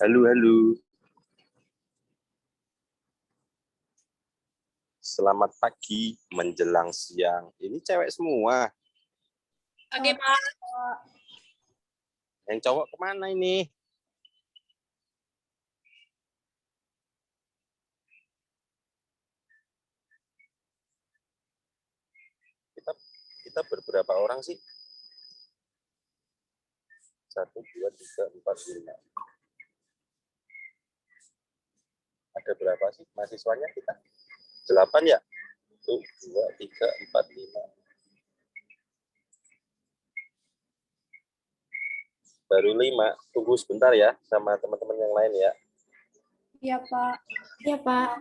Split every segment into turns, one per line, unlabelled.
Halo, halo. Selamat pagi menjelang siang. Ini cewek semua.
Oke, Pak.
Yang cowok kemana ini? Kita berberapa orang sih? 1, 2, 3, 4, 5. Ada berapa sih mahasiswanya kita? 8 ya? 1, 2, 3, 4, 5. Baru 5. Tunggu sebentar ya sama teman-teman yang lain ya.
Iya, Pak. Iya, Pak.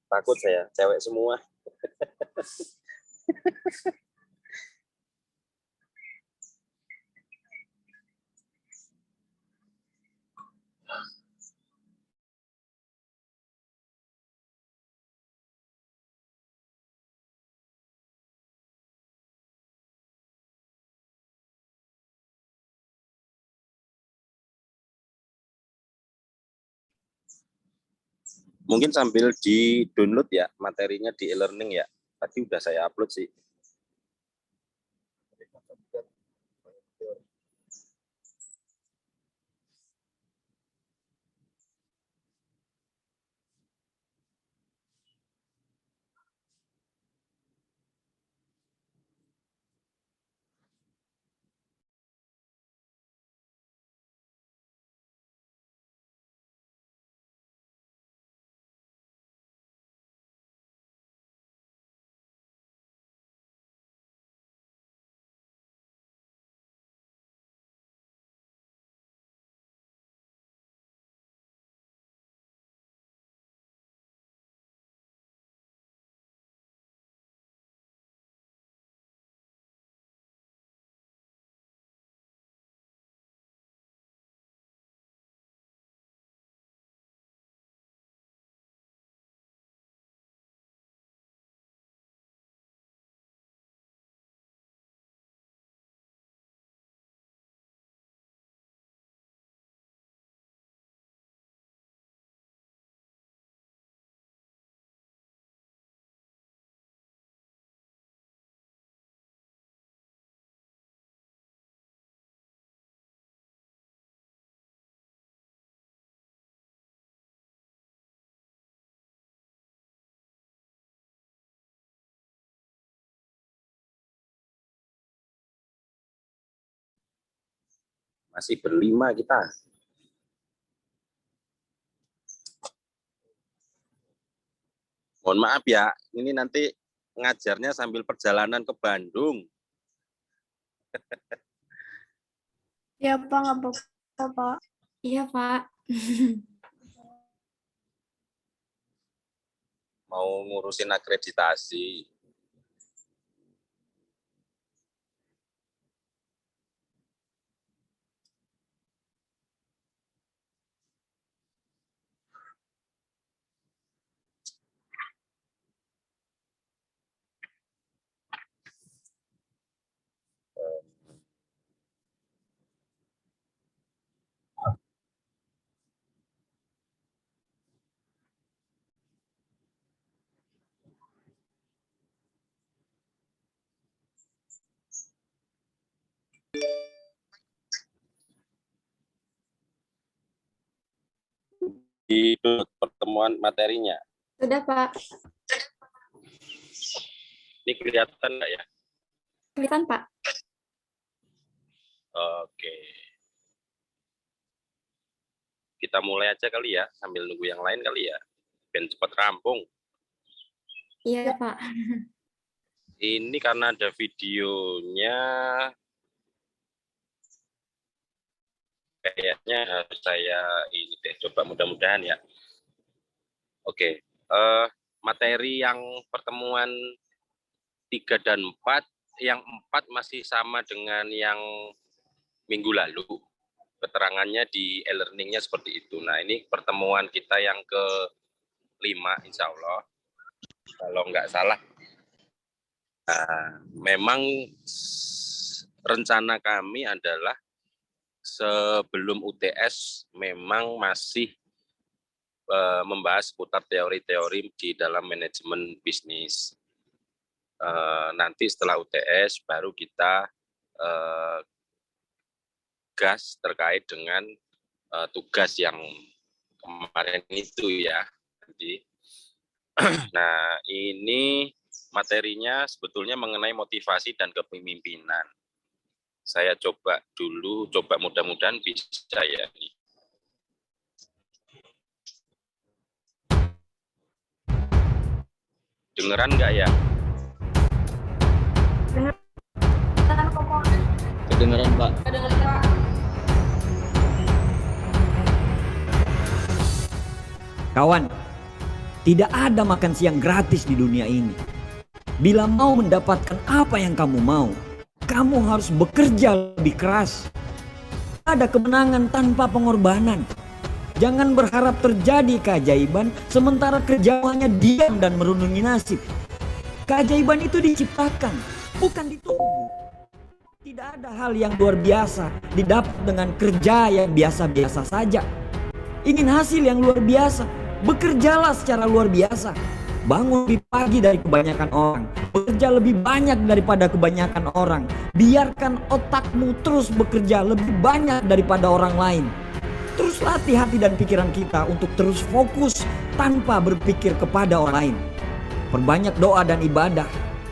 Takut saya, cewek semua. Mungkin sambil di-download ya materinya di e-learning ya. Tadi udah saya upload sih. Masih berlima kita. Mohon maaf ya, ini nanti ngajarnya sambil perjalanan ke Bandung.
Iya, Pak. Nggak apa-apa, Pak. Iya, Pak.
Mau ngurusin akreditasi. Di pertemuan materinya.
Sudah, Pak.
Ini kelihatan nggak ya?
Kelihatan, Pak.
Oke. Kita mulai aja kali ya, sambil nunggu yang lain kali ya. Biar cepat rampung.
Iya, Pak.
Ini karena ada videonya, kayaknya harus saya ini deh, coba mudah-mudahan ya. Oke, materi yang pertemuan 3 dan 4, yang 4 masih sama dengan yang minggu lalu. Keterangannya di e-learning-nya seperti itu. Nah, ini pertemuan kita yang ke-5, insya Allah. Kalau nggak salah. Nah, memang rencana kami adalah sebelum UTS memang masih membahas seputar teori-teori di dalam manajemen bisnis. Nanti setelah UTS baru kita gas terkait dengan tugas yang kemarin itu ya. Jadi, nah ini materinya sebetulnya mengenai motivasi dan kepemimpinan. Saya coba dulu, mudah-mudahan bisa ya. Dengeran nggak ya?
Kedengeran, Pak.
Kawan, tidak ada makan siang gratis di dunia ini. Bila mau mendapatkan apa yang kamu mau, kamu harus bekerja lebih keras. Ada kemenangan tanpa pengorbanan. Jangan berharap terjadi keajaiban sementara kerjamu hanya diam dan merundungi nasib. Keajaiban itu diciptakan, bukan ditunggu. Tidak ada hal yang luar biasa didapat dengan kerja yang biasa-biasa saja. Ingin hasil yang luar biasa, bekerjalah secara luar biasa. Bangun lebih pagi dari kebanyakan orang, bekerja lebih banyak daripada kebanyakan orang. Biarkan otakmu terus bekerja lebih banyak daripada orang lain. Terus latih hati dan pikiran kita untuk terus fokus tanpa berpikir kepada orang lain. Perbanyak doa dan ibadah,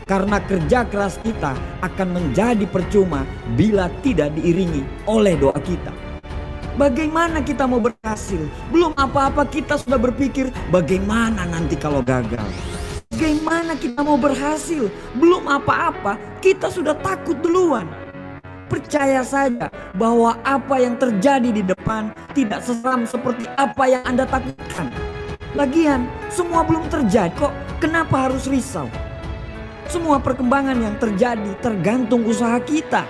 karena kerja keras kita akan menjadi percuma bila tidak diiringi oleh doa kita. Bagaimana kita mau berhasil? Belum apa-apa kita sudah berpikir bagaimana nanti kalau gagal. Bagaimana kita mau berhasil? Belum apa-apa kita sudah takut duluan. Percaya saja bahwa apa yang terjadi di depan tidak seseram seperti apa yang Anda takutkan. Lagian semua belum terjadi kok, kenapa harus risau? Semua perkembangan yang terjadi tergantung usaha kita.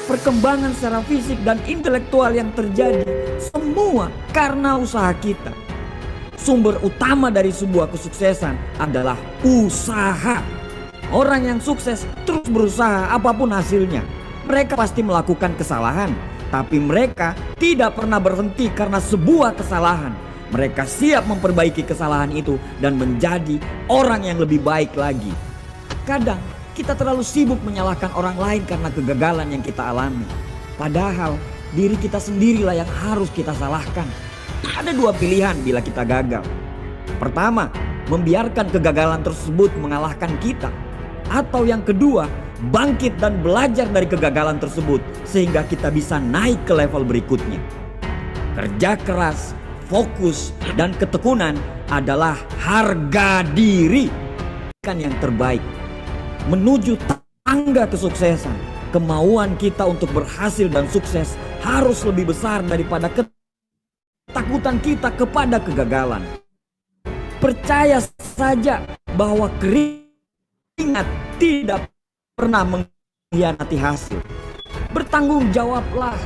Perkembangan secara fisik dan intelektual yang terjadi semua karena usaha kita. Sumber utama dari sebuah kesuksesan adalah usaha. Orang yang sukses terus berusaha apapun hasilnya. Mereka pasti melakukan kesalahan, tapi mereka tidak pernah berhenti karena sebuah kesalahan. Mereka siap memperbaiki kesalahan itu dan menjadi orang yang lebih baik lagi. Kadang kita terlalu sibuk menyalahkan orang lain karena kegagalan yang kita alami. Padahal diri kita sendirilah yang harus kita salahkan. Ada dua pilihan bila kita gagal. Pertama, membiarkan kegagalan tersebut mengalahkan kita. Atau yang kedua, bangkit dan belajar dari kegagalan tersebut sehingga kita bisa naik ke level berikutnya. Kerja keras, fokus, dan ketekunan adalah harga diri yang terbaik. Menuju tangga kesuksesan, kemauan kita untuk berhasil dan sukses harus lebih besar daripada ketakutan kita kepada kegagalan. Percaya saja bahwa keringat tidak pernah mengkhianati hasil. Bertanggung jawablah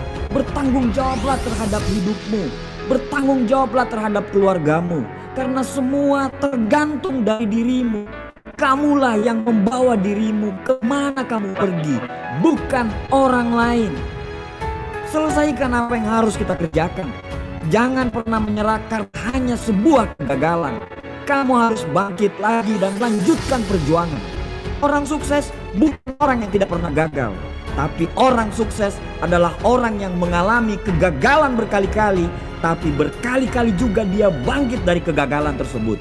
terhadap hidupmu. Bertanggung jawablah terhadap keluargamu. Karena semua tergantung dari dirimu. Kamulah yang membawa dirimu kemana kamu pergi, bukan orang lain. Selesaikan apa yang harus kita kerjakan. Jangan pernah menyerah karena hanya sebuah kegagalan. Kamu harus bangkit lagi dan lanjutkan perjuangan. Orang sukses bukan orang yang tidak pernah gagal, tapi orang sukses adalah orang yang mengalami kegagalan berkali-kali, tapi berkali-kali juga dia bangkit dari kegagalan tersebut.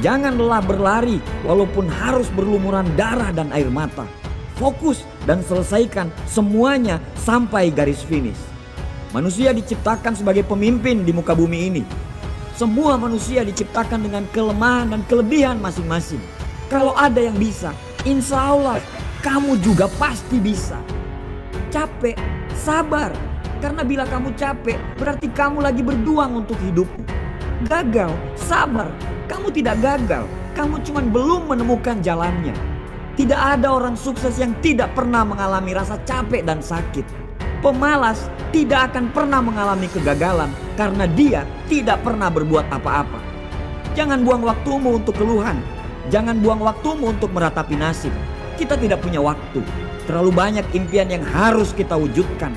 Jangan lelah berlari walaupun harus berlumuran darah dan air mata. Fokus dan selesaikan semuanya sampai garis finish. Manusia diciptakan sebagai pemimpin di muka bumi ini. Semua manusia diciptakan dengan kelemahan dan kelebihan masing-masing. Kalau ada yang bisa, insya Allah kamu juga pasti bisa. Capek, sabar. Karena bila kamu capek, berarti kamu lagi berjuang untuk hidupmu. Gagal, sabar. Kamu tidak gagal, kamu cuma belum menemukan jalannya. Tidak ada orang sukses yang tidak pernah mengalami rasa capek dan sakit. Pemalas tidak akan pernah mengalami kegagalan karena dia tidak pernah berbuat apa-apa. Jangan buang waktumu untuk keluhan. Jangan buang waktumu untuk meratapi nasib. Kita tidak punya waktu. Terlalu banyak impian yang harus kita wujudkan.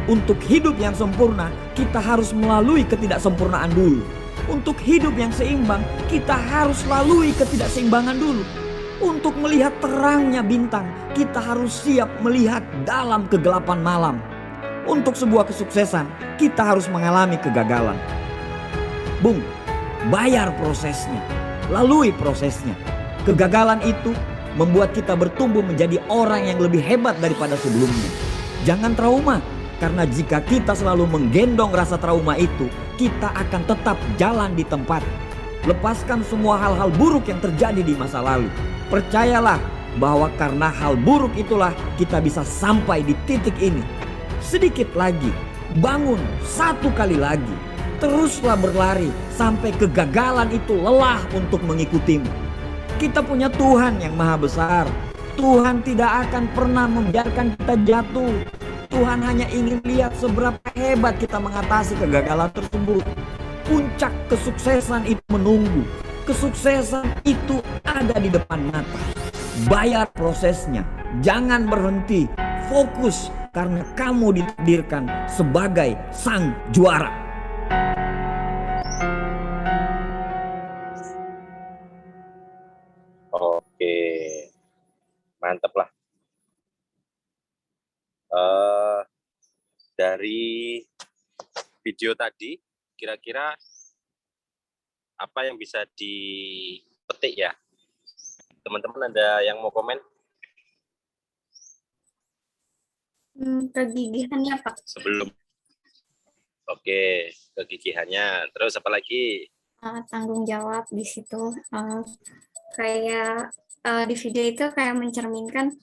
Untuk hidup yang sempurna, kita harus melalui ketidaksempurnaan dulu. Untuk hidup yang seimbang, kita harus lalui ketidakseimbangan dulu. Untuk melihat terangnya bintang, kita harus siap melihat dalam kegelapan malam. Untuk sebuah kesuksesan, kita harus mengalami kegagalan. Bung, bayar prosesnya, lalui prosesnya. Kegagalan itu membuat kita bertumbuh menjadi orang yang lebih hebat daripada sebelumnya. Jangan trauma, karena jika kita selalu menggendong rasa trauma itu, kita akan tetap jalan di tempat. Lepaskan semua hal-hal buruk yang terjadi di masa lalu. Percayalah bahwa karena hal buruk itulah kita bisa sampai di titik ini. Sedikit lagi, bangun satu kali lagi. Teruslah berlari sampai kegagalan itu lelah untuk mengikutimu. Kita punya Tuhan yang maha besar. Tuhan tidak akan pernah membiarkan kita jatuh. Tuhan hanya ingin lihat seberapa hebat kita mengatasi kegagalan tersebut. Puncak kesuksesan itu menunggu. Kesuksesan itu ada di depan mata. Bayar prosesnya. Jangan berhenti. Fokus karena kamu ditakdirkan sebagai sang juara.
Oke, mantep lah. Dari video tadi, kira-kira apa yang bisa dipetik ya? Teman-teman ada yang mau komen?
Kegigihannya, Pak.
Sebelum. Oke, kegigihannya. Terus apa lagi?
Tanggung jawab di situ. Kayak di video itu kayak mencerminkan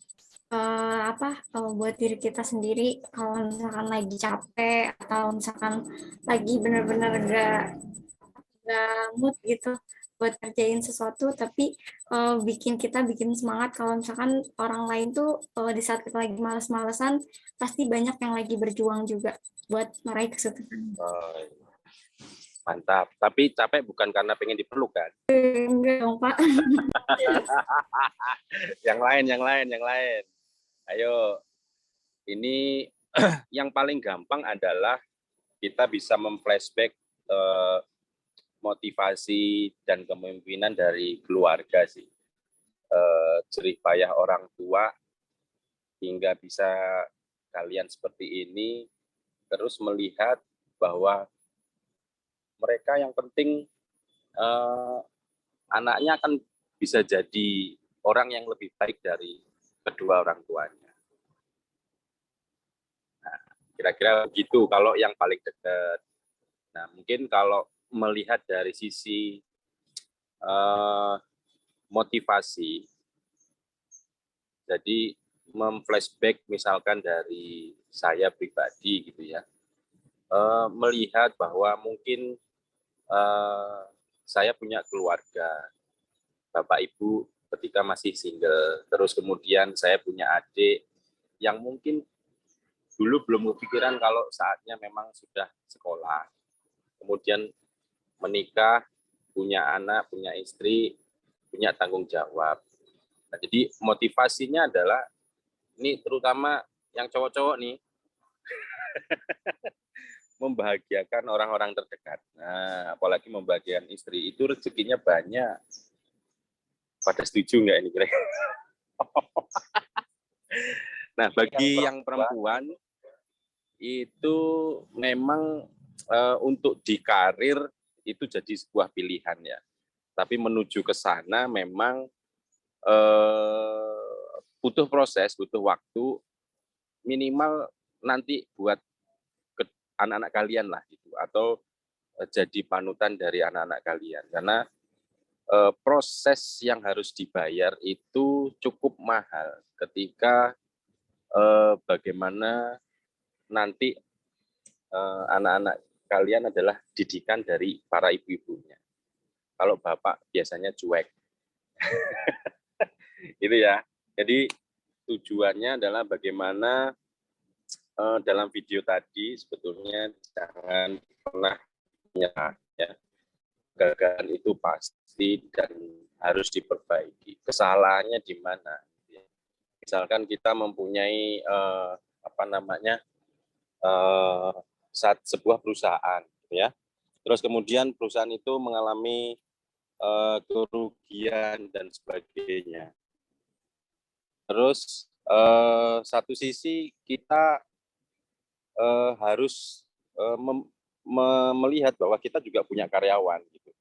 buat diri kita sendiri kalau misalkan lagi capek atau misalkan lagi benar-benar gak mood gitu buat kerjain sesuatu, tapi bikin semangat kalau misalkan orang lain tuh di saat kita lagi males-malesan pasti banyak yang lagi berjuang juga buat meraih kesuksesan.
Mantap. Tapi capek bukan karena pengen dipeluk kan?
Enggak dong, Pak.
Yang lain. Ayo, ini yang paling gampang adalah kita bisa memflashback motivasi dan kepemimpinan dari keluarga sih. Jerih payah orang tua hingga bisa kalian seperti ini, terus melihat bahwa mereka yang penting anaknya akan bisa jadi orang yang lebih baik dari kedua orang tuanya. Nah, kira-kira begitu kalau yang paling dekat. Nah, mungkin kalau melihat dari sisi motivasi, jadi memflashback misalkan dari saya pribadi gitu ya, melihat bahwa mungkin saya punya keluarga, bapak ibu ketika masih single, terus kemudian saya punya adik yang mungkin dulu belum kepikiran kalau saatnya memang sudah sekolah, kemudian menikah, punya anak, punya istri, punya tanggung jawab. Nah, jadi motivasinya adalah, ini terutama yang cowok-cowok nih, membahagiakan orang-orang terdekat. Nah, apalagi membahagiakan istri, itu rezekinya banyak. Pada setuju nggak ini kira-kira? Nah, bagi yang perempuan, itu memang untuk di karir itu jadi sebuah pilihan ya. Tapi menuju ke sana memang butuh proses, butuh waktu, minimal nanti buat anak-anak kalian lah gitu, atau jadi panutan dari anak-anak kalian, karena proses yang harus dibayar itu cukup mahal ketika bagaimana nanti anak-anak kalian adalah didikan dari para ibu-ibunya. Kalau bapak biasanya cuek. Gitu ya. Jadi tujuannya adalah bagaimana dalam video tadi sebetulnya jangan pernah menyerah ya. Kegagalan itu pasti dan harus diperbaiki. Kesalahannya di mana? misalkan kita mempunyai sebuah perusahaan, ya. Terus kemudian perusahaan itu mengalami kerugian dan sebagainya. Terus satu sisi kita harus melihat bahwa kita juga punya karyawan gitu.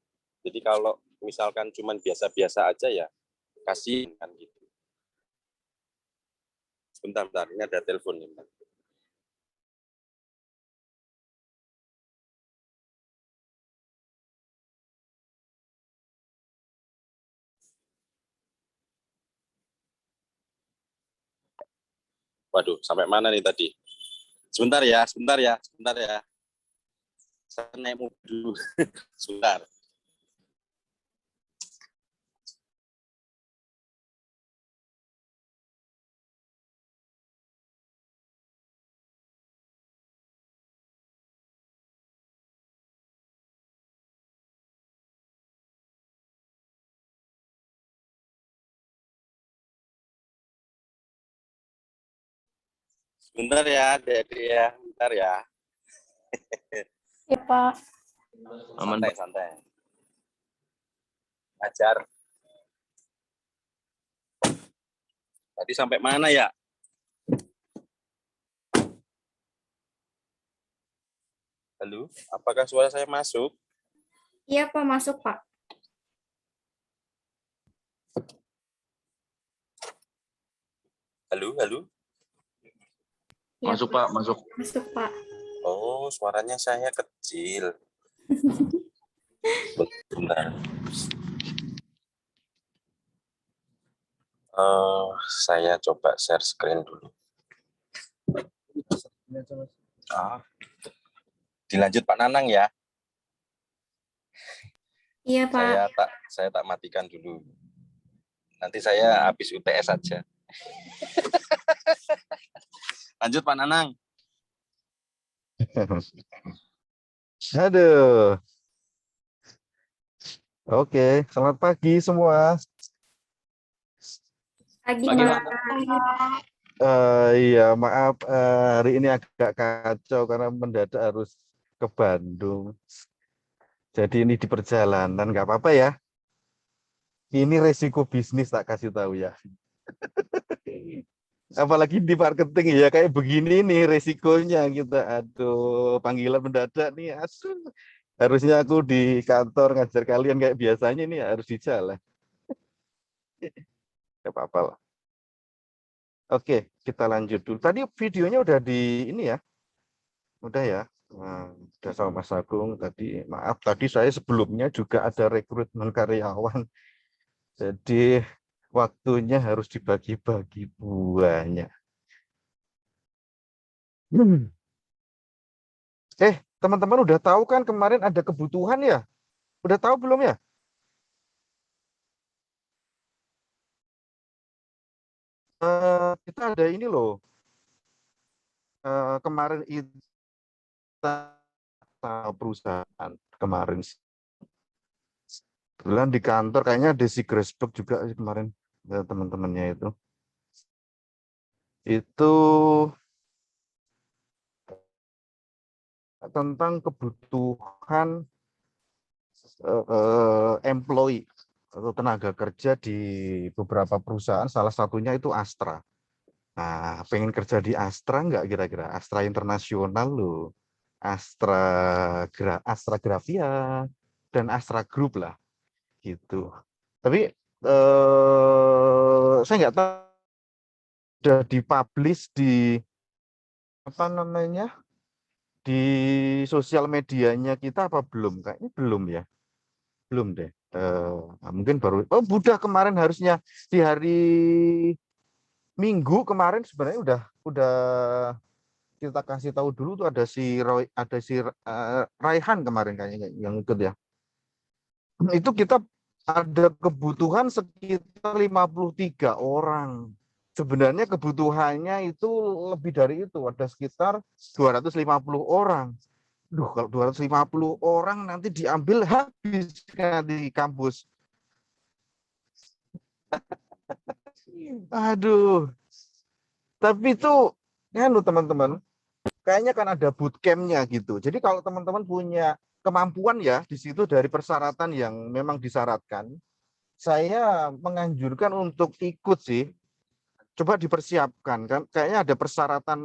Jadi kalau misalkan cuman biasa-biasa aja ya kasihan kan gitu. Bentar, ini ada telepon nih. Waduh, sampai mana nih tadi? Sebentar ya. Saya naik mobil dulu. Sebentar. Sebentar ya, Dek ya. Bentar ya.
Ya, Pak.
Santai. Ajar. Tadi sampai mana ya? Halo, apakah suara saya masuk?
Iya, Pak, masuk, Pak.
Halo.
Ya,
Masuk, Pak, masuk.
Masuk, Pak.
Oh, suaranya saya kecil. Bentar. Saya coba share screen dulu. Dilanjut Pak Nanang ya.
Iya, Pak.
Saya tak matikan dulu. Nanti saya habis UTS saja. Lanjut Pak Nanang.
Aduh. Oke, selamat pagi semua.
Pagi,
Pagi,
Pak.
Iya, maaf hari ini agak kacau karena mendadak harus ke Bandung. Jadi ini di perjalanan, nggak apa-apa ya. Ini resiko bisnis tak kasih tahu ya. Apalagi di marketing ya kayak begini nih resikonya kita. Aduh, panggilan mendadak nih. Aduh. Harusnya aku di kantor ngajar kalian kayak biasanya nih harus di jalan. Gak apa-apa lah. Oke, kita lanjut dulu. Tadi videonya udah di ini ya. Udah ya. Nah, udah sama Mas Agung tadi. Maaf, tadi saya sebelumnya juga ada rekrutmen karyawan. Jadi waktunya harus dibagi-bagi buahnya. Teman-teman udah tahu kan kemarin ada kebutuhan ya? Udah tahu belum ya? Kita ada ini loh. Kemarin kita perusahaan kemarin bulan di kantor kayaknya Desi Gresbek juga kemarin ya, teman-temannya itu tentang kebutuhan employee atau tenaga kerja di beberapa perusahaan, salah satunya itu Astra. Nah, pengen kerja di Astra nggak kira-kira? Astra Internasional loh, Astra Grafia dan Astra Group lah, gitu. Tapi saya nggak tahu sudah dipublish di apa namanya di sosial medianya kita apa belum? Kayaknya belum ya. Belum deh. Mungkin baru udah kemarin harusnya di hari Minggu kemarin sebenarnya udah kita kasih tahu dulu tuh ada si Raihan kemarin kayaknya yang ikut ya. Itu kita ada kebutuhan sekitar 53 orang. Sebenarnya kebutuhannya itu lebih dari itu, ada sekitar 250 orang. Duh, kalau 250 orang nanti diambil habis di kampus. Aduh, Tapi itu teman-teman, kayaknya kan ada bootcamp-nya gitu. Jadi kalau teman-teman punya kemampuan ya di situ dari persyaratan yang memang disyaratkan, saya menganjurkan untuk ikut sih. Coba dipersiapkan kan, kayaknya ada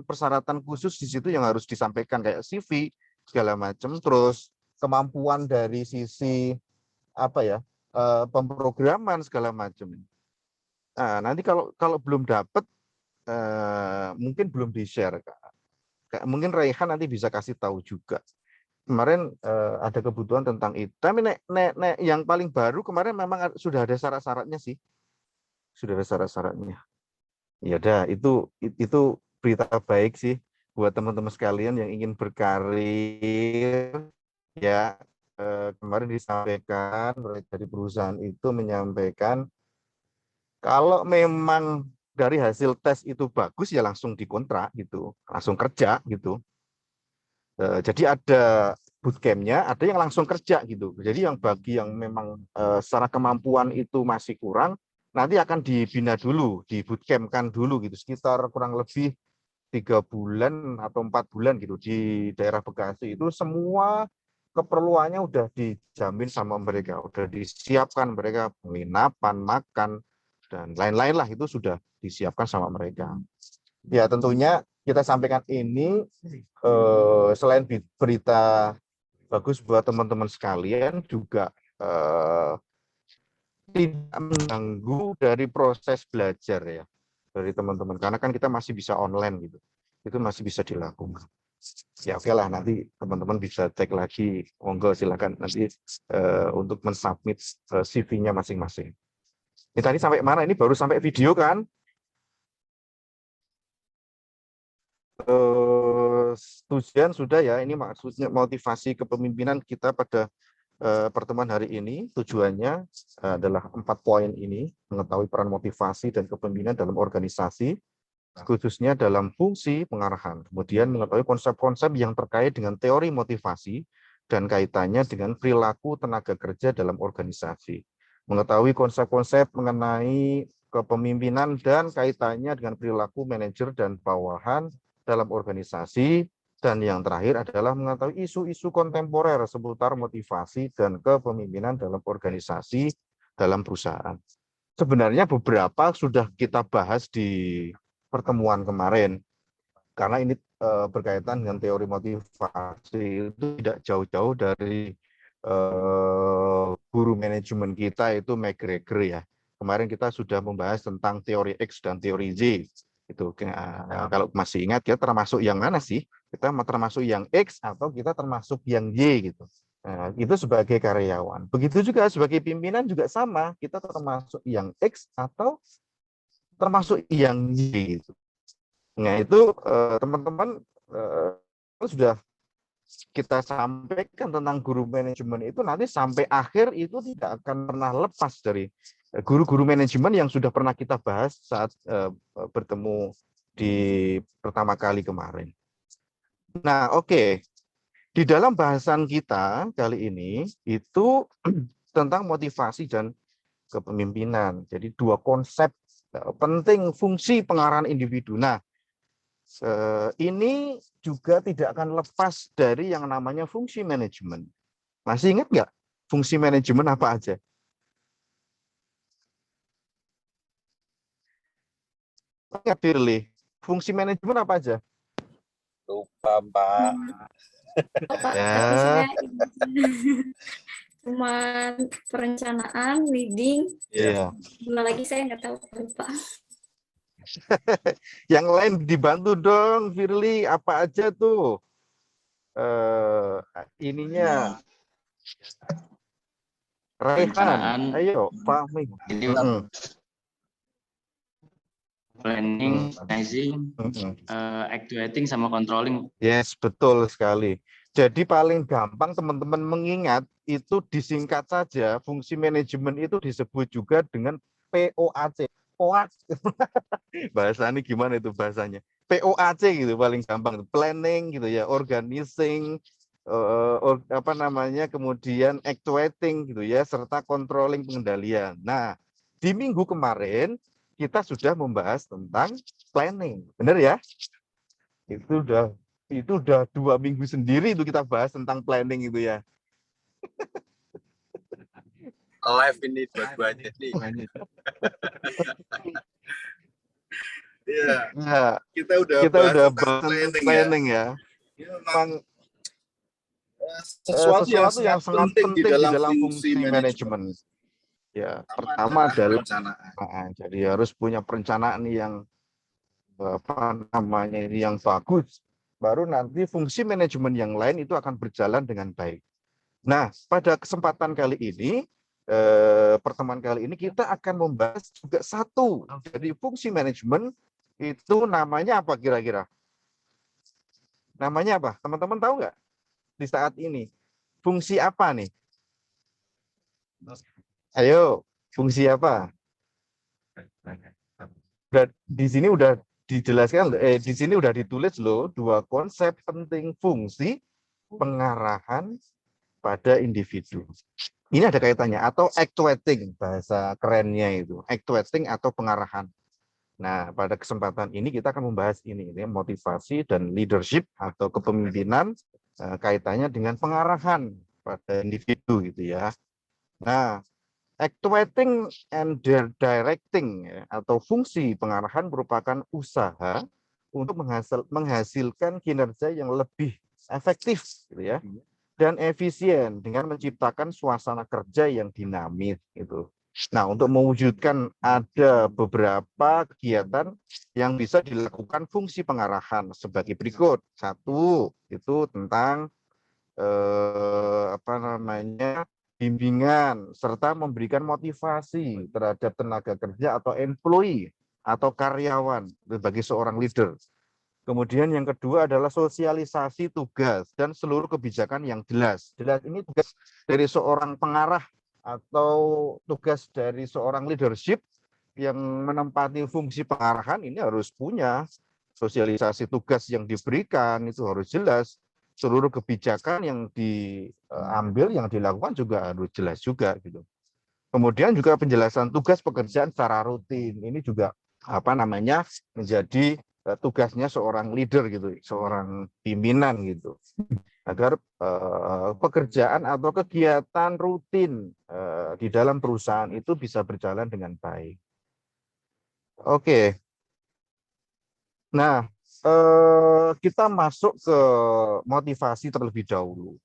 persyaratan khusus di situ yang harus disampaikan kayak CV segala macam, terus kemampuan dari sisi apa ya, pemrograman segala macam. Nah, nanti kalau belum dapat mungkin belum di-share. Mungkin Raihan nanti bisa kasih tahu juga. Kemarin ada kebutuhan tentang itu. Tapi nek yang paling baru kemarin memang sudah ada syarat-syaratnya sih. Sudah ada syarat-syaratnya. Ya udah, itu berita baik sih buat teman-teman sekalian yang ingin berkarir ya. Kemarin disampaikan dari perusahaan itu menyampaikan kalau memang dari hasil tes itu bagus ya langsung dikontrak gitu, langsung kerja gitu. Jadi ada bootcamp-nya, ada yang langsung kerja gitu. Jadi yang bagi yang memang secara kemampuan itu masih kurang, nanti akan dibina dulu, di bootcamp-kan dulu gitu, sekitar kurang lebih 3 bulan atau 4 bulan gitu di daerah Bekasi itu semua keperluannya udah dijamin sama mereka, udah disiapkan mereka penginapan, makan dan lain-lain lah itu sudah disiapkan sama mereka. Ya tentunya kita sampaikan ini selain berita bagus buat teman-teman sekalian juga tidak mengganggu dari proses belajar ya dari teman-teman, karena kan kita masih bisa online gitu, itu masih bisa dilakukan. Ya oke lah, nanti teman-teman bisa cek lagi, monggo silakan nanti untuk mensubmit CV-nya masing-masing. Ini tadi sampai mana? Ini baru sampai video kan? Tujuan sudah ya, ini maksudnya motivasi kepemimpinan kita pada pertemuan hari ini. Tujuannya adalah 4 poin ini, mengetahui peran motivasi dan kepemimpinan dalam organisasi, khususnya dalam fungsi pengarahan. Kemudian mengetahui konsep-konsep yang terkait dengan teori motivasi dan kaitannya dengan perilaku tenaga kerja dalam organisasi. Mengetahui konsep-konsep mengenai kepemimpinan dan kaitannya dengan perilaku manajer dan bawahan dalam organisasi. Dan yang terakhir adalah mengetahui isu-isu kontemporer seputar motivasi dan kepemimpinan dalam organisasi dalam perusahaan. Sebenarnya beberapa sudah kita bahas di pertemuan kemarin, karena ini berkaitan dengan teori motivasi itu tidak jauh-jauh dari guru manajemen kita itu McGregor ya. Kemarin kita sudah membahas tentang teori X dan teori Z. Itu kalau masih ingat, kita termasuk yang mana sih? Kita termasuk yang X atau kita termasuk yang Y gitu. Nah, itu sebagai karyawan. Begitu juga sebagai pimpinan juga sama, kita termasuk yang X atau termasuk yang Y gitu. Nah, itu teman-teman sudah kita sampaikan tentang guru manajemen itu nanti sampai akhir itu tidak akan pernah lepas dari guru-guru manajemen yang sudah pernah kita bahas saat bertemu di pertama kali kemarin. Nah, oke. Di dalam bahasan kita kali ini itu tentang motivasi dan kepemimpinan. Jadi 2 konsep penting fungsi pengarahan individu. Nah, ini juga tidak akan lepas dari yang namanya fungsi manajemen. Masih ingat nggak fungsi manajemen apa aja? Ingat, Firly, fungsi manajemen apa aja?
Lupa, Pak.
Pak,
Ya.
tapi saya cuma perencanaan, leading,
Iya.
Guna lagi saya nggak tahu, lupa.
Yang lain dibantu dong, Firly, apa aja tuh? Ininya Raihan, ayo Fahmi.
Planning, organizing, actuating, sama controlling.
Yes, betul sekali. Jadi paling gampang teman-teman mengingat itu disingkat saja, fungsi manajemen itu disebut juga dengan POAC. POAC. Bahasanya gimana itu bahasanya? POAC gitu paling gampang, planning gitu ya, organizing, kemudian actuating gitu ya, serta controlling, pengendalian. Nah, di minggu kemarin kita sudah membahas tentang planning. Benar ya? Itu udah 2 minggu sendiri itu kita bahas tentang planning itu ya.
Live ini dua-duanya nih. Iya,
Nah,
kita udah
kita
bahas
udah
tentang
bahas tentang
planning,
planning ya.
Ini memang
Memang
sesuatu yang
sesuatu yang sangat penting di dalam fungsi
manajemen.
manajemen. Ya, pertama adalah
perencanaan.
jadi harus punya perencanaan yang yang bagus. Baru nanti fungsi manajemen yang lain itu akan berjalan dengan baik. Nah, pada kesempatan kali ini, pertemuan kali ini kita akan membahas juga satu dari fungsi manajemen itu namanya apa kira-kira? Namanya apa? Teman-teman tahu nggak? Di saat ini fungsi apa nih? Ayo, fungsi apa? Di sini udah dijelaskan, di sini udah ditulis loh 2 konsep penting fungsi pengarahan pada individu. Ini ada kaitannya atau actuating bahasa kerennya itu, actuating atau pengarahan. Nah, pada kesempatan ini kita akan membahas ini motivasi dan leadership atau kepemimpinan kaitannya dengan pengarahan pada individu gitu ya. Nah, actuating and directing atau fungsi pengarahan merupakan usaha untuk menghasilkan kinerja yang lebih efektif gitu ya dan efisien dengan menciptakan suasana kerja yang dinamis gitu. Nah, untuk mewujudkan ada beberapa kegiatan yang bisa dilakukan fungsi pengarahan sebagai berikut. 1 itu tentang bimbingan serta memberikan motivasi terhadap tenaga kerja atau employee atau karyawan bagi seorang leader. Kemudian yang kedua adalah sosialisasi tugas dan seluruh kebijakan yang jelas. Jelas ini tugas dari seorang pengarah atau tugas dari seorang leadership yang menempati fungsi pengarahan ini harus punya sosialisasi tugas yang diberikan itu harus jelas. Seluruh kebijakan yang diambil, yang dilakukan juga harus jelas juga gitu. Kemudian juga penjelasan tugas pekerjaan secara rutin. Ini juga menjadi tugasnya seorang leader gitu, seorang pimpinan gitu. Agar pekerjaan atau kegiatan rutin di dalam perusahaan itu bisa berjalan dengan baik. Oke. Nah, kita masuk ke motivasi terlebih dahulu.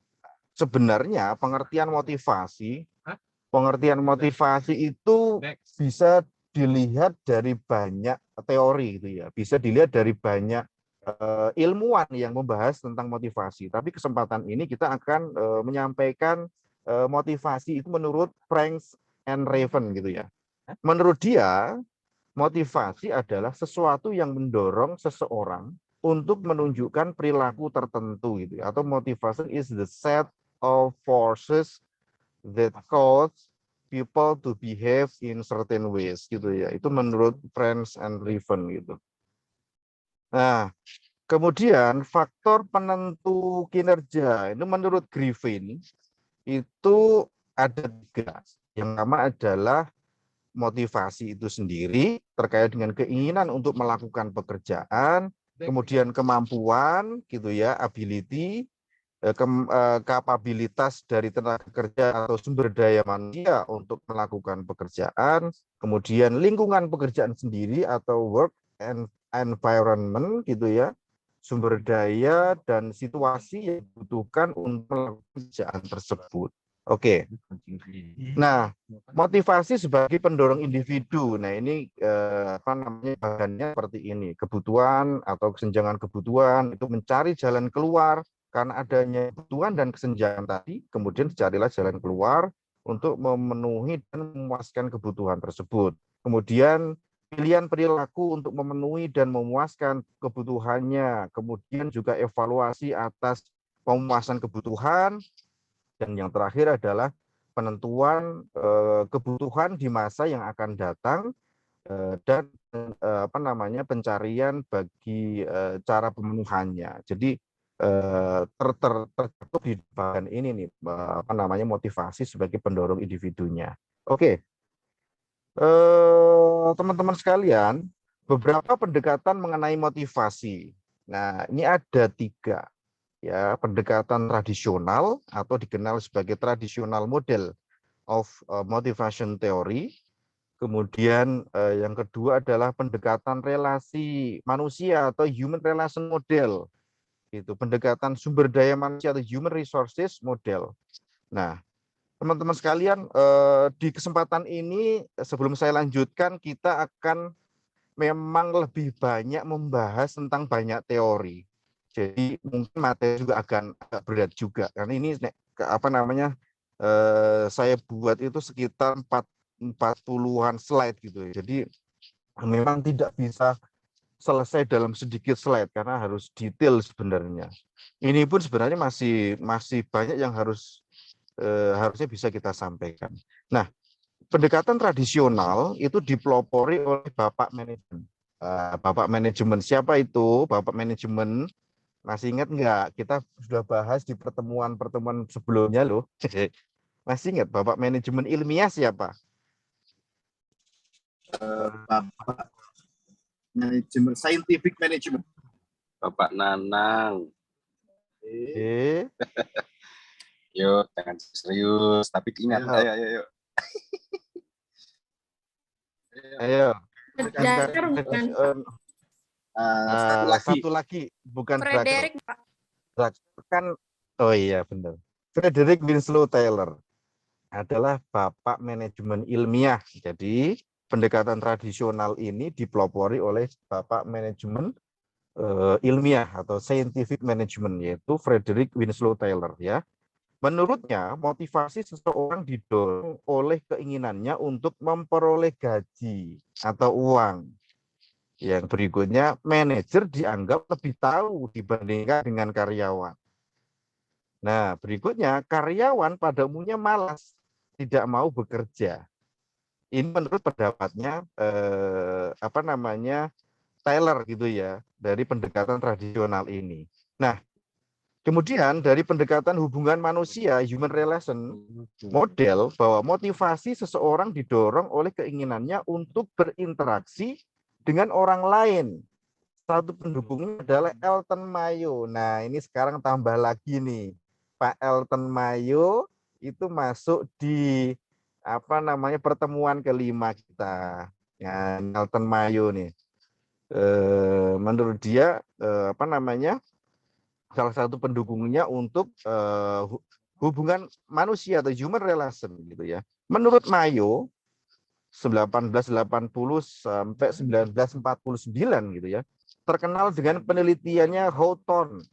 Sebenarnya pengertian motivasi itu bisa dilihat dari banyak teori gitu ya. Bisa dilihat dari banyak ilmuwan yang membahas tentang motivasi. Tapi kesempatan ini kita akan menyampaikan motivasi itu menurut Franks and Raven gitu ya. Menurut dia, motivasi adalah sesuatu yang mendorong seseorang untuk menunjukkan perilaku tertentu gitu atau motivation is the set of forces that cause people to behave in certain ways gitu ya. Itu menurut Franks and Raven gitu. Nah, kemudian faktor penentu kinerja itu menurut Griffin itu ada 3. Yang pertama adalah motivasi itu sendiri terkait dengan keinginan untuk melakukan pekerjaan, kemudian kemampuan gitu ya, ability, kapabilitas dari tenaga kerja atau sumber daya manusia untuk melakukan pekerjaan, kemudian lingkungan pekerjaan sendiri atau work and environment gitu ya, sumber daya dan situasi yang dibutuhkan untuk melakukan pekerjaan tersebut. Oke. Nah, motivasi sebagai pendorong individu. Nah, ini bahannya seperti ini. Kebutuhan atau kesenjangan kebutuhan itu mencari jalan keluar karena adanya kebutuhan dan kesenjangan tadi, kemudian dicarilah jalan keluar untuk memenuhi dan memuaskan kebutuhan tersebut. Kemudian pilihan perilaku untuk memenuhi dan memuaskan kebutuhannya, kemudian juga evaluasi atas pemuasan kebutuhan. Dan yang terakhir adalah penentuan kebutuhan di masa yang akan datang dan pencarian bagi cara pemenuhannya. Jadi tertutup di bagian ini nih motivasi sebagai pendorong individunya. Oke. teman-teman sekalian, beberapa pendekatan mengenai motivasi. Nah, ini ada 3 ya, pendekatan tradisional atau dikenal sebagai tradisional model of motivation theory. Kemudian yang kedua adalah pendekatan relasi manusia atau human relation model. Itu pendekatan sumber daya manusia atau human resources model. Nah, teman-teman sekalian, di kesempatan ini sebelum saya lanjutkan, kita akan memang lebih banyak membahas tentang banyak teori. Jadi mungkin materi juga akan agak berat juga karena ini apa namanya, saya buat itu sekitar 40-an slide gitu. Jadi memang tidak bisa selesai dalam sedikit slide karena harus detail sebenarnya. Ini pun sebenarnya masih banyak yang harusnya bisa kita sampaikan. Nah, pendekatan tradisional itu dipelopori oleh Bapak Manajemen. Bapak Manajemen siapa itu? Bapak Manajemen masih ingat nggak? Kita sudah bahas di pertemuan-pertemuan sebelumnya loh. Masih ingat Bapak Manajemen ilmiah siapa?
Bapak manajemen, scientific management.
Bapak Nanang. Yuk, jangan serius, tapi ingat. Ayo.
Ayo.
Dakar bukan
Satu lagi bukan
Frederick, Pak.
kan. Oh iya benar. Frederick Winslow Taylor adalah Bapak Manajemen ilmiah. Jadi pendekatan tradisional ini dipelopori oleh Bapak Manajemen ilmiah atau scientific management, yaitu Frederick Winslow Taylor ya. Menurutnya, motivasi seseorang didorong oleh keinginannya untuk memperoleh gaji atau uang. Yang berikutnya, manajer dianggap lebih tahu dibandingkan dengan karyawan. Nah, berikutnya, karyawan pada umumnya malas, tidak mau bekerja. Ini menurut pendapatnya Taylor gitu ya, dari pendekatan tradisional ini. Nah, kemudian dari pendekatan hubungan manusia, human relation model, bahwa motivasi seseorang didorong oleh keinginannya untuk berinteraksi dengan orang lain. Satu pendukungnya adalah Elton Mayo. Nah, ini sekarang tambah lagi nih. Pak Elton Mayo itu masuk di pertemuan kelima kita. Ya, Elton Mayo nih. Menurut dia salah satu pendukungnya untuk hubungan manusia atau human relation gitu ya. Menurut Mayo 1880 sampai 1949 gitu ya, terkenal dengan penelitiannya Houghton.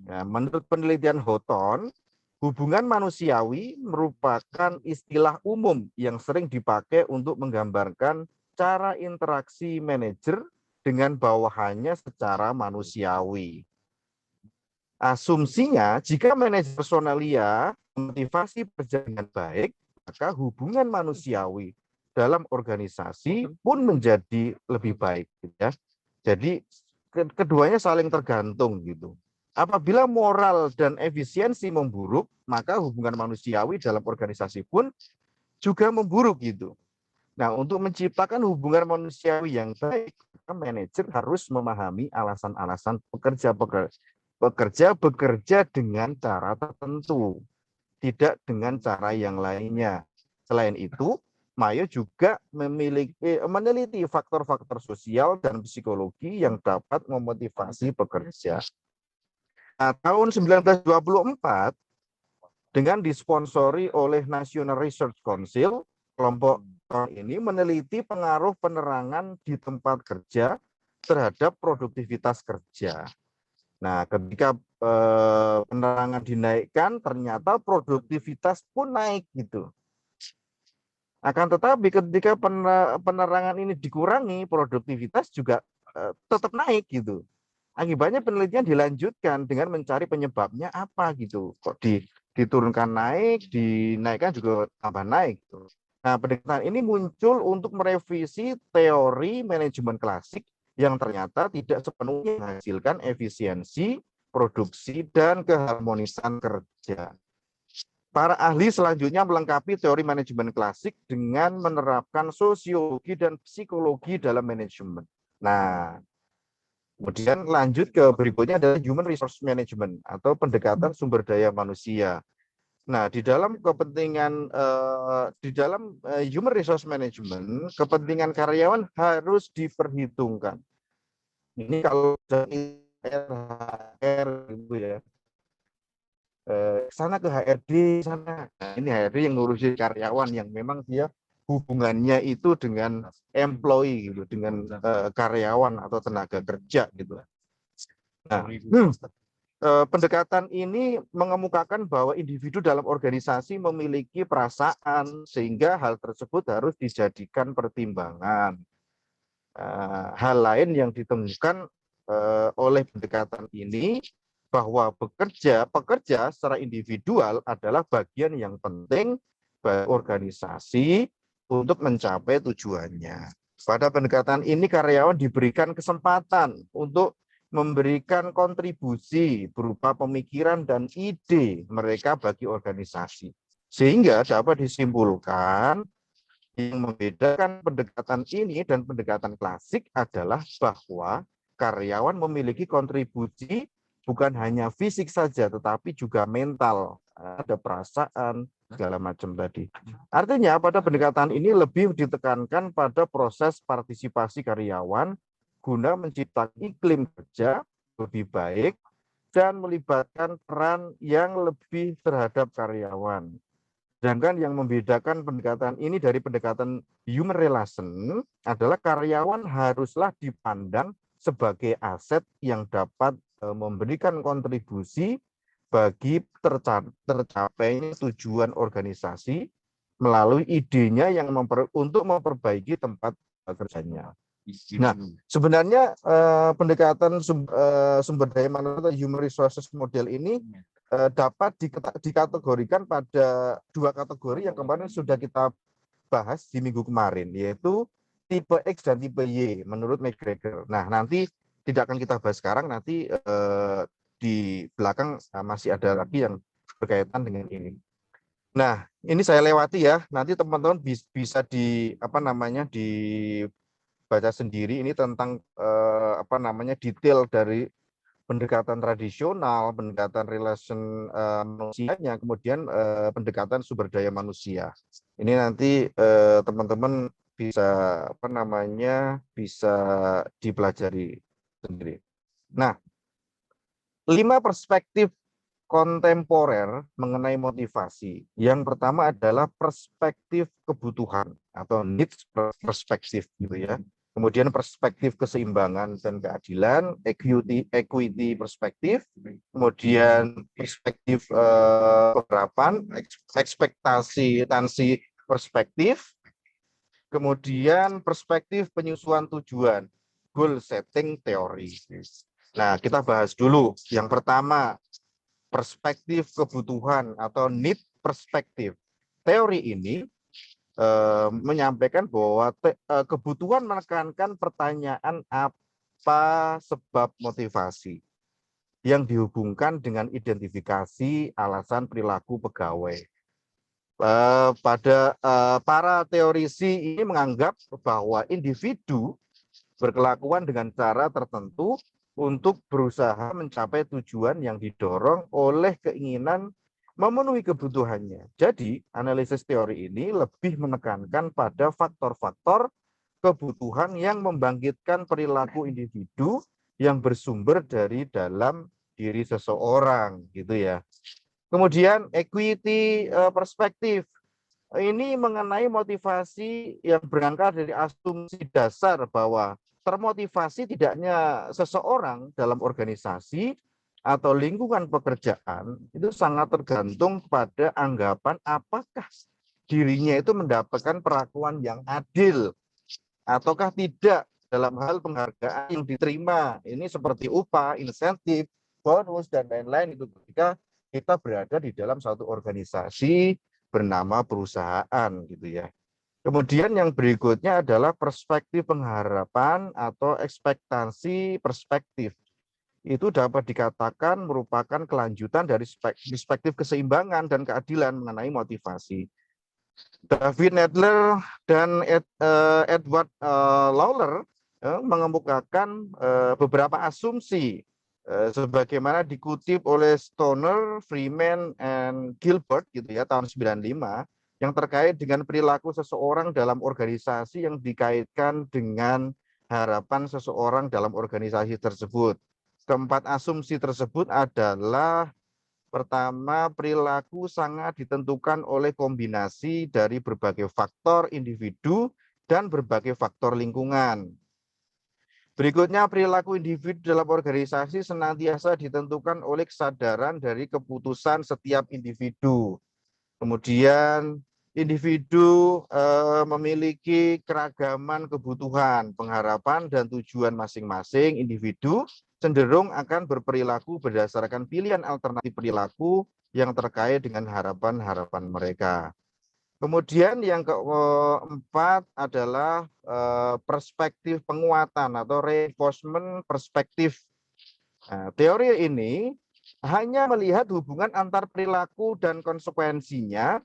Ya, menurut penelitian Houghton, hubungan manusiawi merupakan istilah umum yang sering dipakai untuk menggambarkan cara interaksi manajer dengan bawahannya secara manusiawi. Asumsinya, jika manajer personalia motivasi bekerja dengan baik, maka hubungan manusiawi dalam organisasi pun menjadi lebih baik. Ya. Jadi keduanya saling tergantung gitu. Apabila moral dan efisiensi memburuk, maka hubungan manusiawi dalam organisasi pun juga memburuk gitu. Nah, untuk menciptakan hubungan manusiawi yang baik, manajer harus memahami alasan-alasan bekerja dengan cara tertentu, tidak dengan cara yang lainnya. Selain itu, Mayo juga meneliti faktor-faktor sosial dan psikologi yang dapat memotivasi pekerja. Nah, tahun 1924, dengan disponsori oleh National Research Council, kelompok ini meneliti pengaruh penerangan di tempat kerja terhadap produktivitas kerja. Nah, ketika penerangan dinaikkan, ternyata produktivitas pun naik gitu. Akan tetapi ketika penerangan ini dikurangi, produktivitas juga tetap naik gitu. Akibatnya penelitian dilanjutkan dengan mencari penyebabnya apa gitu. Kok diturunkan naik, dinaikkan juga tambah naik. Gitu. Nah, pendekatan ini muncul untuk merevisi teori manajemen klasik yang ternyata tidak sepenuhnya menghasilkan efisiensi, produksi, dan keharmonisan kerja. Para ahli selanjutnya melengkapi teori manajemen klasik dengan menerapkan sosiologi dan psikologi dalam manajemen. Nah, kemudian lanjut ke berikutnya adalah human resource management atau pendekatan sumber daya manusia. Nah, di dalam kepentingan human resource management, kepentingan karyawan harus diperhitungkan. Ini kalau dari HR gitu ya. Sana ke HRD sana. Nah, ini HRD yang ngurusin karyawan yang memang dia hubungannya itu dengan employee gitu, dengan karyawan atau tenaga kerja gitu. Nah, pendekatan ini mengemukakan bahwa individu dalam organisasi memiliki perasaan sehingga hal tersebut harus dijadikan pertimbangan. Hal lain yang ditemukan oleh pendekatan ini bahwa pekerja secara individual adalah bagian yang penting bagi organisasi untuk mencapai tujuannya. Pada pendekatan ini karyawan diberikan kesempatan untuk memberikan kontribusi berupa pemikiran dan ide mereka bagi organisasi. Sehingga dapat disimpulkan yang membedakan pendekatan ini dan pendekatan klasik adalah bahwa karyawan memiliki kontribusi bukan hanya fisik saja, tetapi juga mental, ada perasaan, segala macam tadi. Artinya pada pendekatan ini lebih ditekankan pada proses partisipasi karyawan guna menciptakan iklim kerja lebih baik dan melibatkan peran yang lebih terhadap karyawan. Sedangkan yang membedakan pendekatan ini dari pendekatan human relation adalah karyawan haruslah dipandang sebagai aset yang dapat memberikan kontribusi bagi tercapainya tujuan organisasi melalui idenya yang untuk memperbaiki tempat kerjanya. Nah, sebenarnya pendekatan sumber daya manusia atau human resources model ini dapat dikategorikan pada dua kategori yang kemarin sudah kita bahas di minggu kemarin, yaitu tipe X dan tipe Y menurut McGregor. Nah, nanti tidak akan kita bahas sekarang, nanti di belakang masih ada lagi yang berkaitan dengan ini. Nah, ini saya lewati ya. Nanti teman-teman bisa dibaca sendiri ini tentang detail dari pendekatan tradisional, pendekatan relation manusianya, kemudian pendekatan sumber daya manusia. Ini nanti teman-teman bisa bisa dipelajari sendiri. Nah, 5 perspektif kontemporer mengenai motivasi. Yang pertama adalah perspektif kebutuhan atau needs perspektif gitu ya. Kemudian perspektif keseimbangan dan keadilan, equity perspektif, kemudian perspektif penerapan, ekspektasi perspektif, kemudian perspektif penyusuan tujuan, goal setting teori. Nah, kita bahas dulu. Yang pertama, perspektif kebutuhan atau need perspektif. Teori ini menyampaikan bahwa kebutuhan menekankan pertanyaan apa sebab motivasi yang dihubungkan dengan identifikasi alasan perilaku pegawai. Pada para teorisi ini menganggap bahwa individu berkelakuan dengan cara tertentu untuk berusaha mencapai tujuan yang didorong oleh keinginan memenuhi kebutuhannya. Jadi, analisis teori ini lebih menekankan pada faktor-faktor kebutuhan yang membangkitkan perilaku individu yang bersumber dari dalam diri seseorang, gitu ya. Kemudian equity perspektif. Ini mengenai motivasi yang berangkat dari asumsi dasar bahwa termotivasi tidak hanya seseorang dalam organisasi atau lingkungan pekerjaan itu sangat tergantung pada anggapan apakah dirinya itu mendapatkan perlakuan yang adil ataukah tidak dalam hal penghargaan yang diterima. Ini seperti upah, insentif, bonus, dan lain-lain itu ketika kita berada di dalam satu organisasi bernama perusahaan gitu ya. Kemudian yang berikutnya adalah perspektif pengharapan atau ekspektasi perspektif. itu dapat dikatakan merupakan kelanjutan dari perspektif keseimbangan dan keadilan mengenai motivasi. David Nadler dan Edward Lawler mengemukakan beberapa asumsi sebagaimana dikutip oleh Stoner, Freeman, and Gilbert gitu ya tahun 95 yang terkait dengan perilaku seseorang dalam organisasi yang dikaitkan dengan harapan seseorang dalam organisasi tersebut. Keempat asumsi tersebut adalah pertama, perilaku sangat ditentukan oleh kombinasi dari berbagai faktor individu dan berbagai faktor lingkungan. Berikutnya, perilaku individu dalam organisasi senantiasa ditentukan oleh kesadaran dari keputusan setiap individu. Kemudian, individu memiliki keragaman kebutuhan, pengharapan, dan tujuan masing-masing. Individu cenderung akan berperilaku berdasarkan pilihan alternatif perilaku yang terkait dengan harapan-harapan mereka. Kemudian yang keempat adalah perspektif penguatan atau reinforcement perspektif. Nah, teori ini hanya melihat hubungan antar perilaku dan konsekuensinya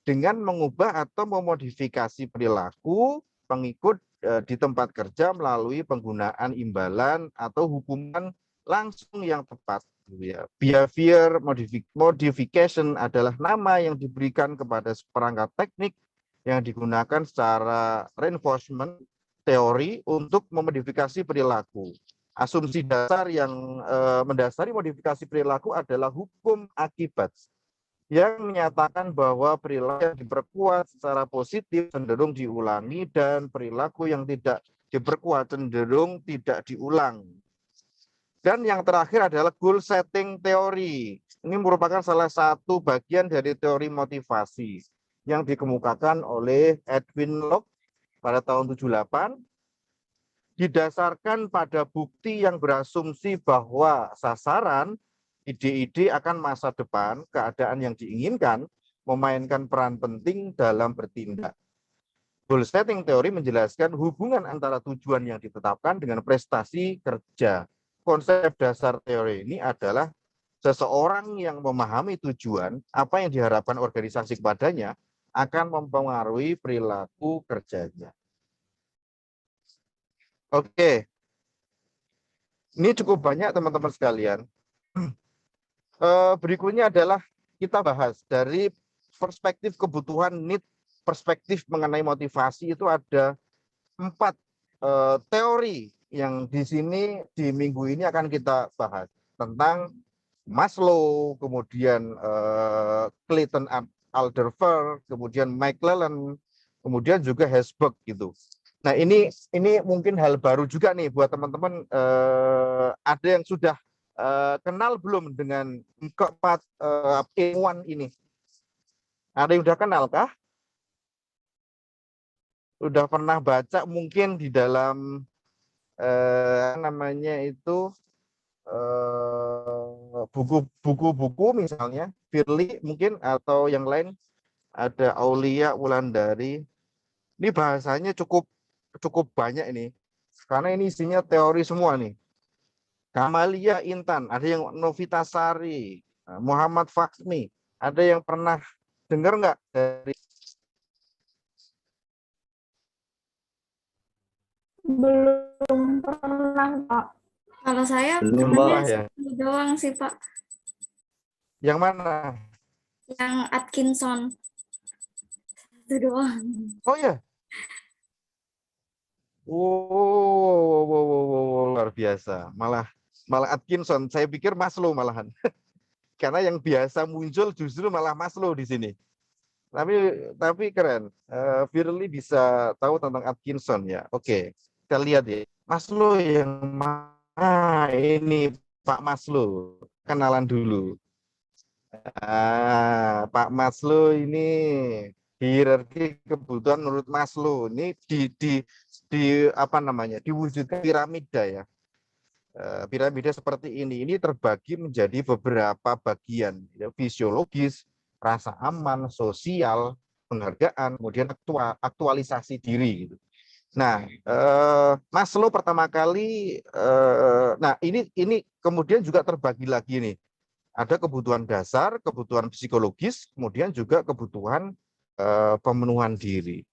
dengan mengubah atau memodifikasi perilaku pengikut di tempat kerja melalui penggunaan imbalan atau hukuman langsung yang tepat. Behavior modification adalah nama yang diberikan kepada seperangkat teknik yang digunakan secara reinforcement teori untuk memodifikasi perilaku. Asumsi dasar yang mendasari modifikasi perilaku adalah hukum akibat yang menyatakan bahwa perilaku yang diperkuat secara positif cenderung diulangi dan perilaku yang tidak diperkuat cenderung tidak diulang. Dan yang terakhir adalah goal setting teori. Ini merupakan salah satu bagian dari teori motivasi yang dikemukakan oleh Edwin Locke pada tahun 78, didasarkan pada bukti yang berasumsi bahwa sasaran ide-ide akan masa depan, keadaan yang diinginkan, memainkan peran penting dalam bertindak. Goal setting teori menjelaskan hubungan antara tujuan yang ditetapkan dengan prestasi kerja. Konsep dasar teori ini adalah seseorang yang memahami tujuan, apa yang diharapkan organisasi kepadanya, akan mempengaruhi perilaku kerjanya. Oke, ini cukup banyak teman-teman sekalian. Berikutnya adalah kita bahas dari perspektif kebutuhan need, perspektif mengenai motivasi itu ada 4 teori yang di sini di minggu ini akan kita bahas tentang Maslow, kemudian Clayton Alderfer, kemudian McClellan, kemudian juga Herzberg gitu. Nah ini mungkin hal baru juga nih buat teman-teman. Ada yang sudah kenal belum dengan keempat ilmuwan ini? Ada yang sudah kenal kah? Sudah pernah baca mungkin di dalam namanya itu buku-buku misalnya Firly mungkin atau yang lain, ada Aulia Wulandari. Ini bahasanya cukup banyak ini karena ini isinya teori semua nih. Kamalia Intan, ada yang Novitasari, Muhammad Fakhmi, ada yang pernah dengar nggak dari?
Belum pernah, Pak. Kalau saya
Belum pernah ya?
ini doang sih, Pak.
Yang mana?
Yang Atkinson. Itu doang.
Oh ya. Wow, luar biasa. Malah Atkinson. Saya pikir Maslow malahan. Karena yang biasa muncul justru malah Maslow di sini. Tapi keren. Firly bisa tahu tentang Atkinson ya. Oke, kita lihat ya. Maslow yang mana? Ini Pak Maslow. Kenalan dulu. Pak Maslow ini hierarki kebutuhan menurut Maslow ini di apa namanya, diwujudkan piramida ya. Piramida seperti ini terbagi menjadi beberapa bagian ya, fisiologis, rasa aman, sosial, penghargaan, kemudian aktualisasi diri gitu. Nah, Maslow pertama kali, nah ini kemudian juga terbagi lagi nih. Ada kebutuhan dasar, kebutuhan psikologis, kemudian juga kebutuhan pemenuhan diri.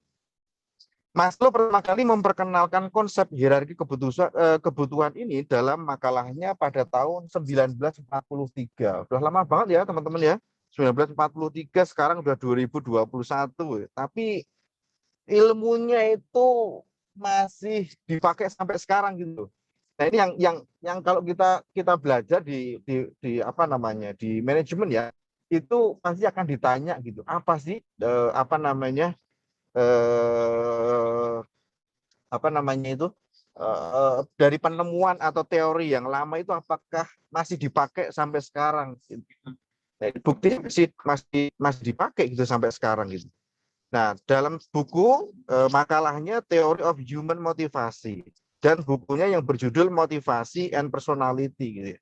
Maslow pertama kali memperkenalkan konsep hierarki kebutuhan ini dalam makalahnya pada tahun 1943. Udah lama banget ya teman-teman ya. 1943, sekarang udah 2021. Tapi ilmunya itu masih dipakai sampai sekarang gitu. Nah, ini yang kalau kita belajar di apa namanya, di manajemen ya, itu pasti akan ditanya gitu. Apa sih apa namanya itu dari penemuan atau teori yang lama itu apakah masih dipakai sampai sekarang? Nah, bukti masih dipakai gitu sampai sekarang gitu. Nah, dalam buku makalahnya Theory of Human Motivasi dan bukunya yang berjudul Motivasi and Personality gitu ya.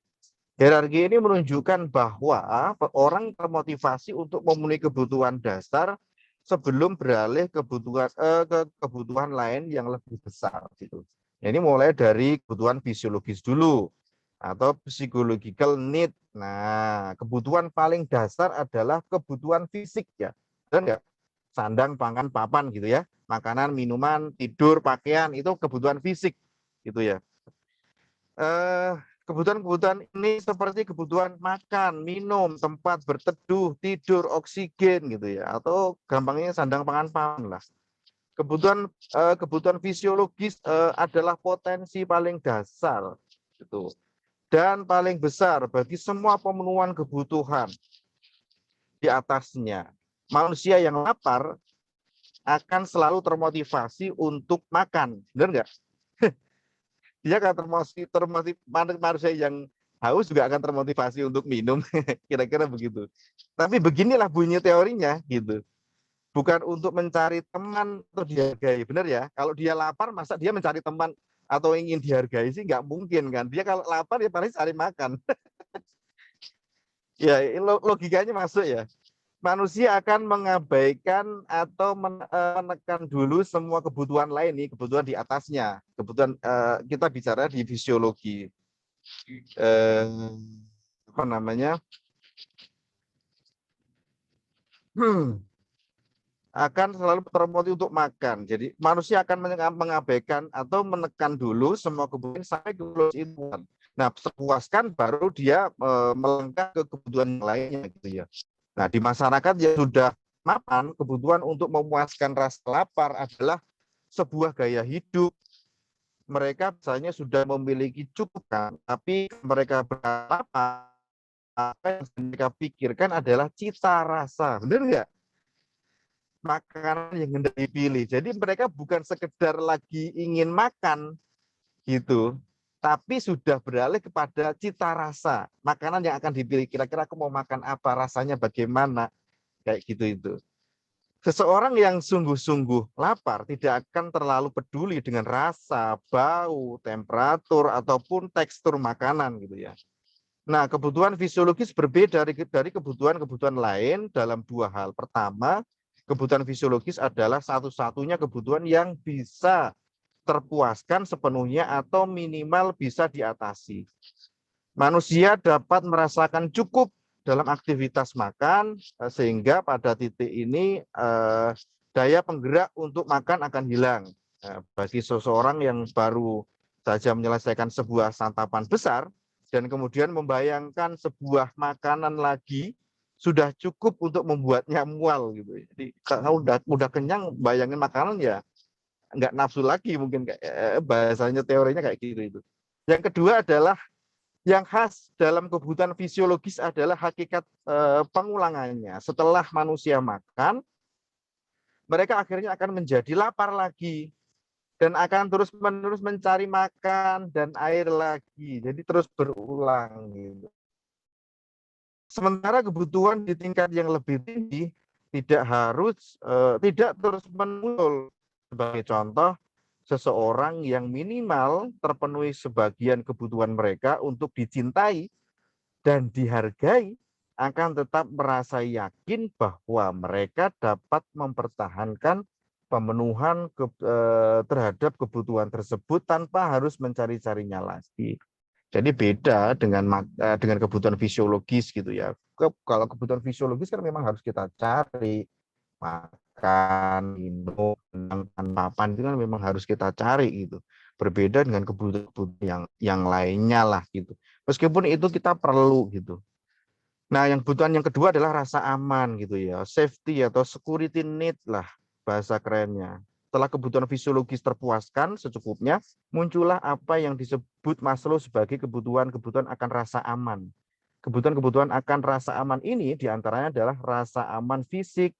Hierarki ini menunjukkan bahwa orang termotivasi untuk memenuhi kebutuhan dasar sebelum beralih ke kebutuhan lain yang lebih besar gitu. Ini mulai dari kebutuhan fisiologis dulu atau psychological need. Nah, kebutuhan paling dasar adalah kebutuhan fisik ya. Dan enggak? Sandang, pangan, papan gitu ya. Makanan, minuman, tidur, pakaian itu kebutuhan fisik gitu ya. Kebutuhan-kebutuhan ini seperti kebutuhan makan, minum, tempat berteduh, tidur, oksigen gitu ya. Atau gampangnya sandang, pangan, papan lah. Kebutuhan fisiologis adalah potensi paling dasar gitu. Dan paling besar bagi semua pemenuhan kebutuhan di atasnya. Manusia yang lapar akan selalu termotivasi untuk makan, benar nggak? Dia akan termotivasi, manusia yang haus juga akan termotivasi untuk minum, kira-kira begitu. Tapi beginilah bunyi teorinya, gitu. Bukan untuk mencari teman atau dihargai, benar ya? Kalau dia lapar, masa dia mencari teman atau ingin dihargai sih nggak mungkin kan? Dia kalau lapar ya paling cari makan. Ya, logikanya masuk ya. Manusia akan mengabaikan atau menekan dulu semua kebutuhan lain nih, kebutuhan di atasnya. Kebutuhan kita bicara di fisiologi. Apa namanya? Akan selalu termotivasi untuk makan. Jadi manusia akan mengabaikan atau menekan dulu semua kebutuhan sampai ke itu. Nah, sepuaskan baru dia melangkah ke kebutuhan lainnya gitu ya. Nah, di masyarakat yang sudah mapan, kebutuhan untuk memuaskan rasa lapar adalah sebuah gaya hidup. Mereka biasanya sudah memiliki cukup kan, tapi mereka berlapar, apa yang mereka pikirkan adalah cita rasa. Benar nggak? Makanan yang hendak dipilih. Jadi mereka bukan sekedar lagi ingin makan gitu, tapi sudah beralih kepada cita rasa. Makanan yang akan dipilih, kira-kira aku mau makan apa, rasanya bagaimana, kayak gitu itu. Seseorang yang sungguh-sungguh lapar tidak akan terlalu peduli dengan rasa, bau, temperatur, ataupun tekstur makanan gitu ya. Nah, kebutuhan fisiologis berbeda dari kebutuhan-kebutuhan lain dalam dua hal. Pertama, kebutuhan fisiologis adalah satu-satunya kebutuhan yang bisa terpuaskan sepenuhnya atau minimal bisa diatasi. Manusia dapat merasakan cukup dalam aktivitas makan sehingga pada titik ini daya penggerak untuk makan akan hilang. Bagi seseorang yang baru saja menyelesaikan sebuah santapan besar dan kemudian membayangkan sebuah makanan lagi sudah cukup untuk membuatnya mual gitu. Jadi kalau udah kenyang bayangin makanan ya nggak nafsu lagi mungkin bahasanya teorinya kayak gitu itu. Yang kedua adalah yang khas dalam kebutuhan fisiologis adalah hakikat pengulangannya. Setelah manusia makan, mereka akhirnya akan menjadi lapar lagi dan akan terus-menerus mencari makan dan air lagi. Jadi terus berulang gitu. Sementara kebutuhan di tingkat yang lebih tinggi tidak terus muncul. Sebagai contoh, seseorang yang minimal terpenuhi sebagian kebutuhan mereka untuk dicintai dan dihargai akan tetap merasa yakin bahwa mereka dapat mempertahankan pemenuhan terhadap kebutuhan tersebut tanpa harus mencari-carinya lagi. Jadi beda dengan kebutuhan fisiologis gitu ya. Kalau kebutuhan fisiologis kan memang harus kita cari, makan, minum, mengenakan papan itu kan memang harus kita cari gitu. Berbeda dengan kebutuhan yang lainnya lah gitu. Meskipun itu kita perlu gitu. Nah, yang kebutuhan yang kedua adalah rasa aman gitu ya. Safety atau security need lah bahasa kerennya. Setelah kebutuhan fisiologis terpuaskan secukupnya, muncullah apa yang disebut Maslow sebagai kebutuhan-kebutuhan akan rasa aman. Kebutuhan-kebutuhan akan rasa aman ini diantaranya adalah rasa aman fisik,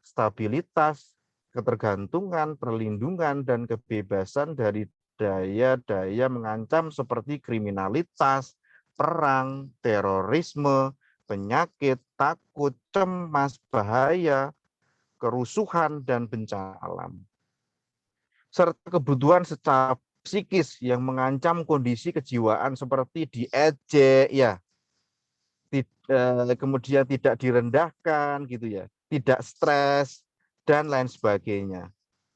stabilitas, ketergantungan, perlindungan, dan kebebasan dari daya-daya mengancam seperti kriminalitas, perang, terorisme, penyakit, takut, cemas, bahaya, kerusuhan, dan bencana alam. Serta kebutuhan secara psikis yang mengancam kondisi kejiwaan seperti diejek, ya, kemudian tidak direndahkan, gitu ya, tidak stres, dan lain sebagainya.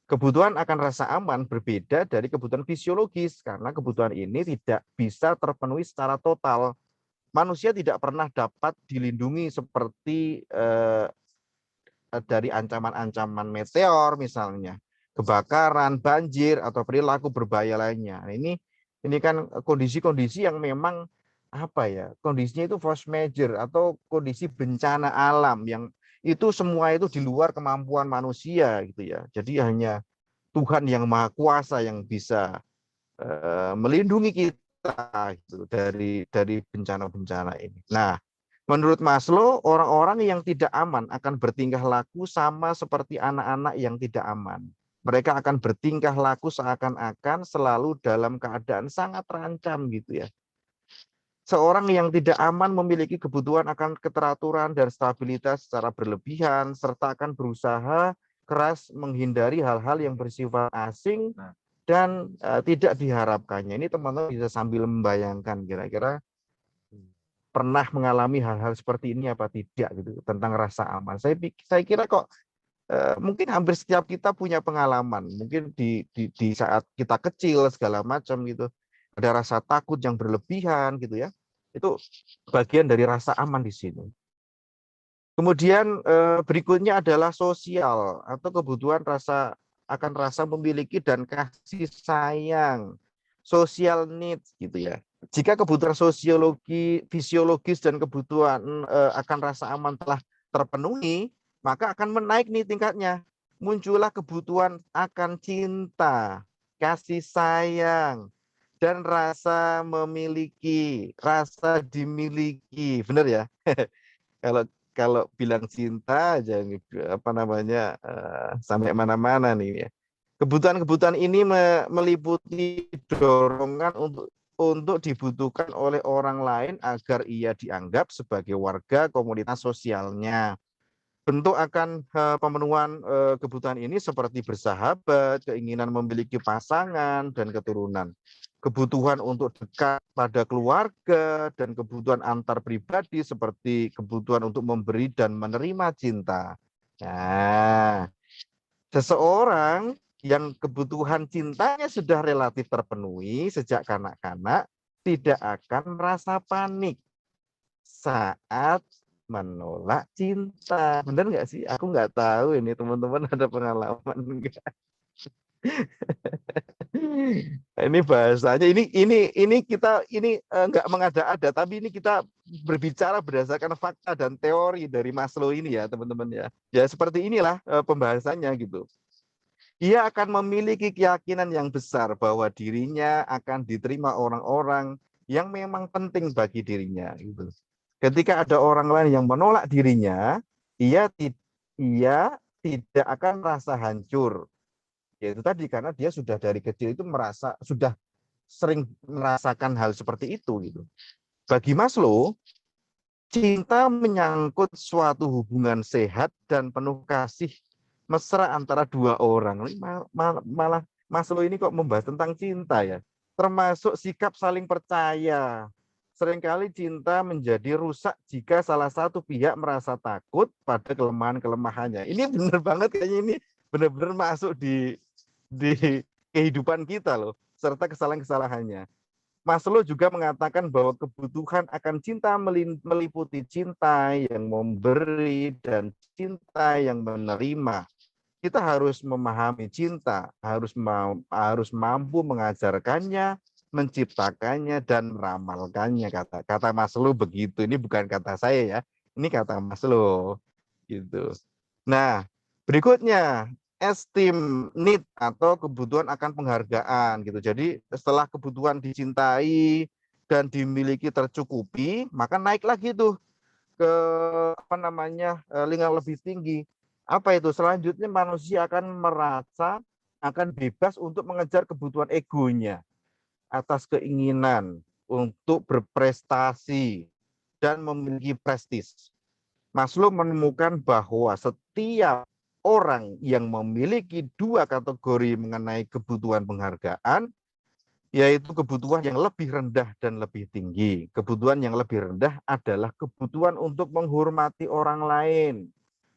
Kebutuhan akan rasa aman berbeda dari kebutuhan fisiologis karena kebutuhan ini tidak bisa terpenuhi secara total. Manusia tidak pernah dapat dilindungi seperti dari ancaman-ancaman meteor misalnya, kebakaran, banjir, atau perilaku berbahaya lainnya. Nah, ini kan kondisi-kondisi yang memang apa ya, kondisinya itu force major atau kondisi bencana alam yang itu semua itu di luar kemampuan manusia gitu ya. Jadi hanya Tuhan yang Maha Kuasa yang bisa melindungi kita gitu, dari bencana-bencana ini. Nah, menurut Maslow, orang-orang yang tidak aman akan bertingkah laku sama seperti anak-anak yang tidak aman. Mereka akan bertingkah laku seakan-akan selalu dalam keadaan sangat terancam gitu ya. Seorang yang tidak aman memiliki kebutuhan akan keteraturan dan stabilitas secara berlebihan, serta akan berusaha keras menghindari hal-hal yang bersifat asing dan tidak diharapkannya. Ini teman-teman bisa sambil membayangkan kira-kira pernah mengalami hal-hal seperti ini apa tidak gitu tentang rasa aman. Saya kira kok mungkin hampir setiap kita punya pengalaman. Mungkin di saat kita kecil segala macam gitu ada rasa takut yang berlebihan gitu ya. Itu bagian dari rasa aman di sini. Kemudian berikutnya adalah sosial atau kebutuhan akan rasa memiliki dan kasih sayang, social needs gitu ya. Jika kebutuhan fisiologis dan kebutuhan akan rasa aman telah terpenuhi, maka akan menaik nih tingkatnya. Muncullah kebutuhan akan cinta, kasih sayang, dan rasa memiliki, rasa dimiliki. Benar ya? Kalau bilang cinta aja apa namanya sampai mana-mana nih ya. Kebutuhan-kebutuhan ini meliputi dorongan untuk dibutuhkan oleh orang lain agar ia dianggap sebagai warga komunitas sosialnya. Bentuk akan pemenuhan kebutuhan ini seperti bersahabat, keinginan memiliki pasangan dan keturunan. Kebutuhan untuk dekat pada keluarga dan kebutuhan antar pribadi seperti kebutuhan untuk memberi dan menerima cinta. Nah, seseorang yang kebutuhan cintanya sudah relatif terpenuhi sejak kanak-kanak tidak akan merasa panik saat menolak cinta. Benar nggak sih? Aku nggak tahu ini teman-teman ada pengalaman enggak. Ini bahasanya ini kita nggak mengada-ada, tapi ini kita berbicara berdasarkan fakta dan teori dari Maslow ini ya teman-teman ya. Ya seperti inilah pembahasannya gitu. Ia akan memiliki keyakinan yang besar bahwa dirinya akan diterima orang-orang yang memang penting bagi dirinya gitu. Ketika ada orang lain yang menolak dirinya, ia tidak akan merasa hancur. Yaitu tadi karena dia sudah dari kecil itu sudah sering merasakan hal seperti itu gitu. Bagi Maslow, cinta menyangkut suatu hubungan sehat dan penuh kasih mesra antara dua orang. Malah Maslow ini kok membahas tentang cinta ya. Termasuk sikap saling percaya. Seringkali cinta menjadi rusak jika salah satu pihak merasa takut pada kelemahan-kelemahannya. Ini benar banget kayaknya ini benar-benar masuk di kehidupan kita loh, serta kesalahan-kesalahannya. Maslow juga mengatakan bahwa kebutuhan akan cinta meliputi cinta yang memberi dan cinta yang menerima. Kita harus memahami cinta, harus mampu mengajarkannya, menciptakannya dan meramalkannya. Kata Maslow begitu. Ini bukan kata saya ya. Ini kata Maslow gitu. Nah, berikutnya esteem need atau kebutuhan akan penghargaan gitu. Jadi setelah kebutuhan dicintai dan dimiliki tercukupi, maka naik lagi tuh ke lingkungan lebih tinggi. Apa itu? Selanjutnya manusia akan merasa akan bebas untuk mengejar kebutuhan egonya atas keinginan untuk berprestasi dan memiliki prestis. Maslow menemukan bahwa setiap orang yang memiliki dua kategori mengenai kebutuhan penghargaan, yaitu kebutuhan yang lebih rendah dan lebih tinggi. Kebutuhan yang lebih rendah adalah kebutuhan untuk menghormati orang lain,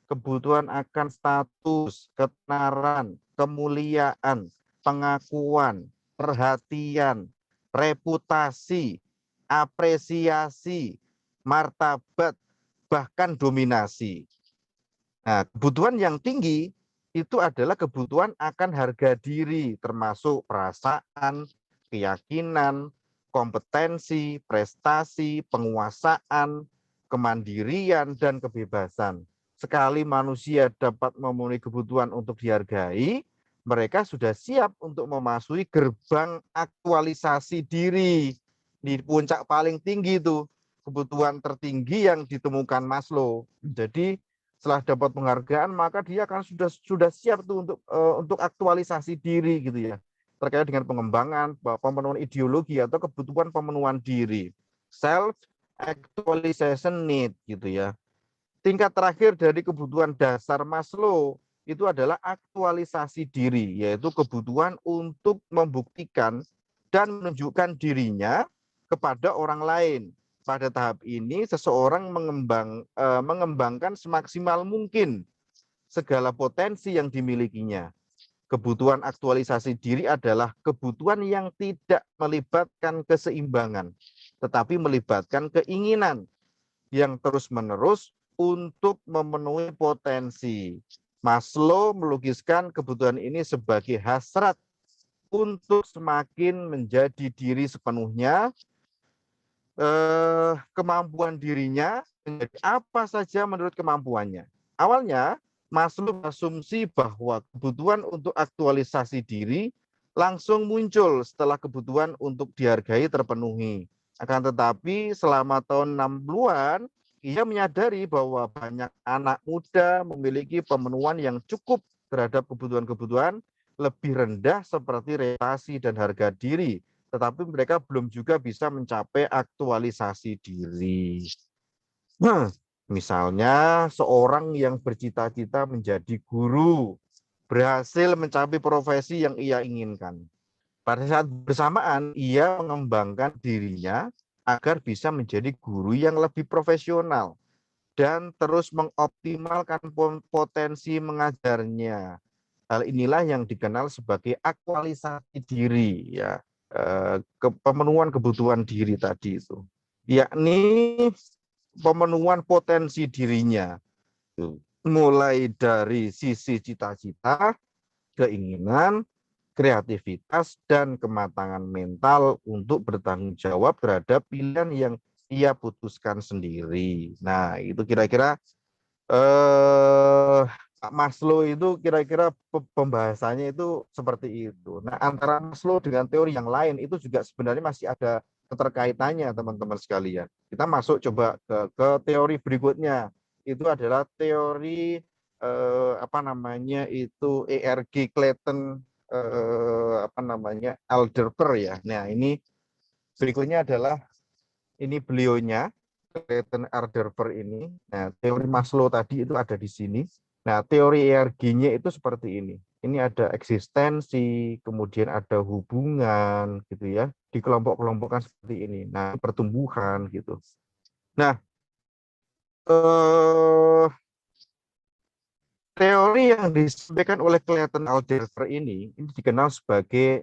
kebutuhan akan status, ketenaran, kemuliaan, pengakuan, perhatian, reputasi, apresiasi, martabat, bahkan dominasi. Nah, kebutuhan yang tinggi itu adalah kebutuhan akan harga diri, termasuk perasaan, keyakinan, kompetensi, prestasi, penguasaan, kemandirian, dan kebebasan. Sekali manusia dapat memenuhi kebutuhan untuk dihargai, mereka sudah siap untuk memasuki gerbang aktualisasi diri. Di puncak paling tinggi itu, kebutuhan tertinggi yang ditemukan Maslow. Jadi setelah dapat penghargaan maka dia akan sudah siap tuh untuk aktualisasi diri gitu ya, terkait dengan pengembangan, pemenuhan ideologi atau kebutuhan pemenuhan diri, self actualization need gitu ya. Tingkat terakhir dari kebutuhan dasar Maslow itu adalah aktualisasi diri, yaitu kebutuhan untuk membuktikan dan menunjukkan dirinya kepada orang lain. Pada tahap ini seseorang mengembangkan semaksimal mungkin segala potensi yang dimilikinya. Kebutuhan aktualisasi diri adalah kebutuhan yang tidak melibatkan keseimbangan, tetapi melibatkan keinginan yang terus-menerus untuk memenuhi potensi. Maslow melukiskan kebutuhan ini sebagai hasrat untuk semakin menjadi diri sepenuhnya, kemampuan dirinya menjadi apa saja menurut kemampuannya. Awalnya Maslow berasumsi bahwa kebutuhan untuk aktualisasi diri langsung muncul setelah kebutuhan untuk dihargai terpenuhi. Akan tetapi selama tahun 60-an ia menyadari bahwa banyak anak muda memiliki pemenuhan yang cukup terhadap kebutuhan-kebutuhan lebih rendah seperti reputasi dan harga diri, tetapi mereka belum juga bisa mencapai aktualisasi diri. Misalnya seorang yang bercita-cita menjadi guru, berhasil mencapai profesi yang ia inginkan. Pada saat bersamaan, ia mengembangkan dirinya agar bisa menjadi guru yang lebih profesional dan terus mengoptimalkan potensi mengajarnya. Hal inilah yang dikenal sebagai aktualisasi diri, ya, pemenuhan kebutuhan diri tadi itu, yakni pemenuhan potensi dirinya, mulai dari sisi cita-cita, keinginan, kreativitas, dan kematangan mental untuk bertanggung jawab terhadap pilihan yang ia putuskan sendiri. Nah, itu kira-kira Maslow itu kira-kira pembahasannya itu seperti itu. Nah, antara Maslow dengan teori yang lain itu juga sebenarnya masih ada keterkaitannya, teman-teman sekalian. Kita masuk coba ke teori berikutnya. Itu adalah teori ERG Clayton Alderfer ya. Nah, ini berikutnya adalah ini beliaunya, Clayton Alderfer ini. Nah, teori Maslow tadi itu ada di sini. Nah, teori ERG-nya itu seperti ini. Ini ada eksistensi, kemudian ada hubungan gitu ya, di kelompok-kelompokan seperti ini. Nah, pertumbuhan gitu. Nah, teori teori yang disampaikan oleh Clayton Alderfer ini dikenal sebagai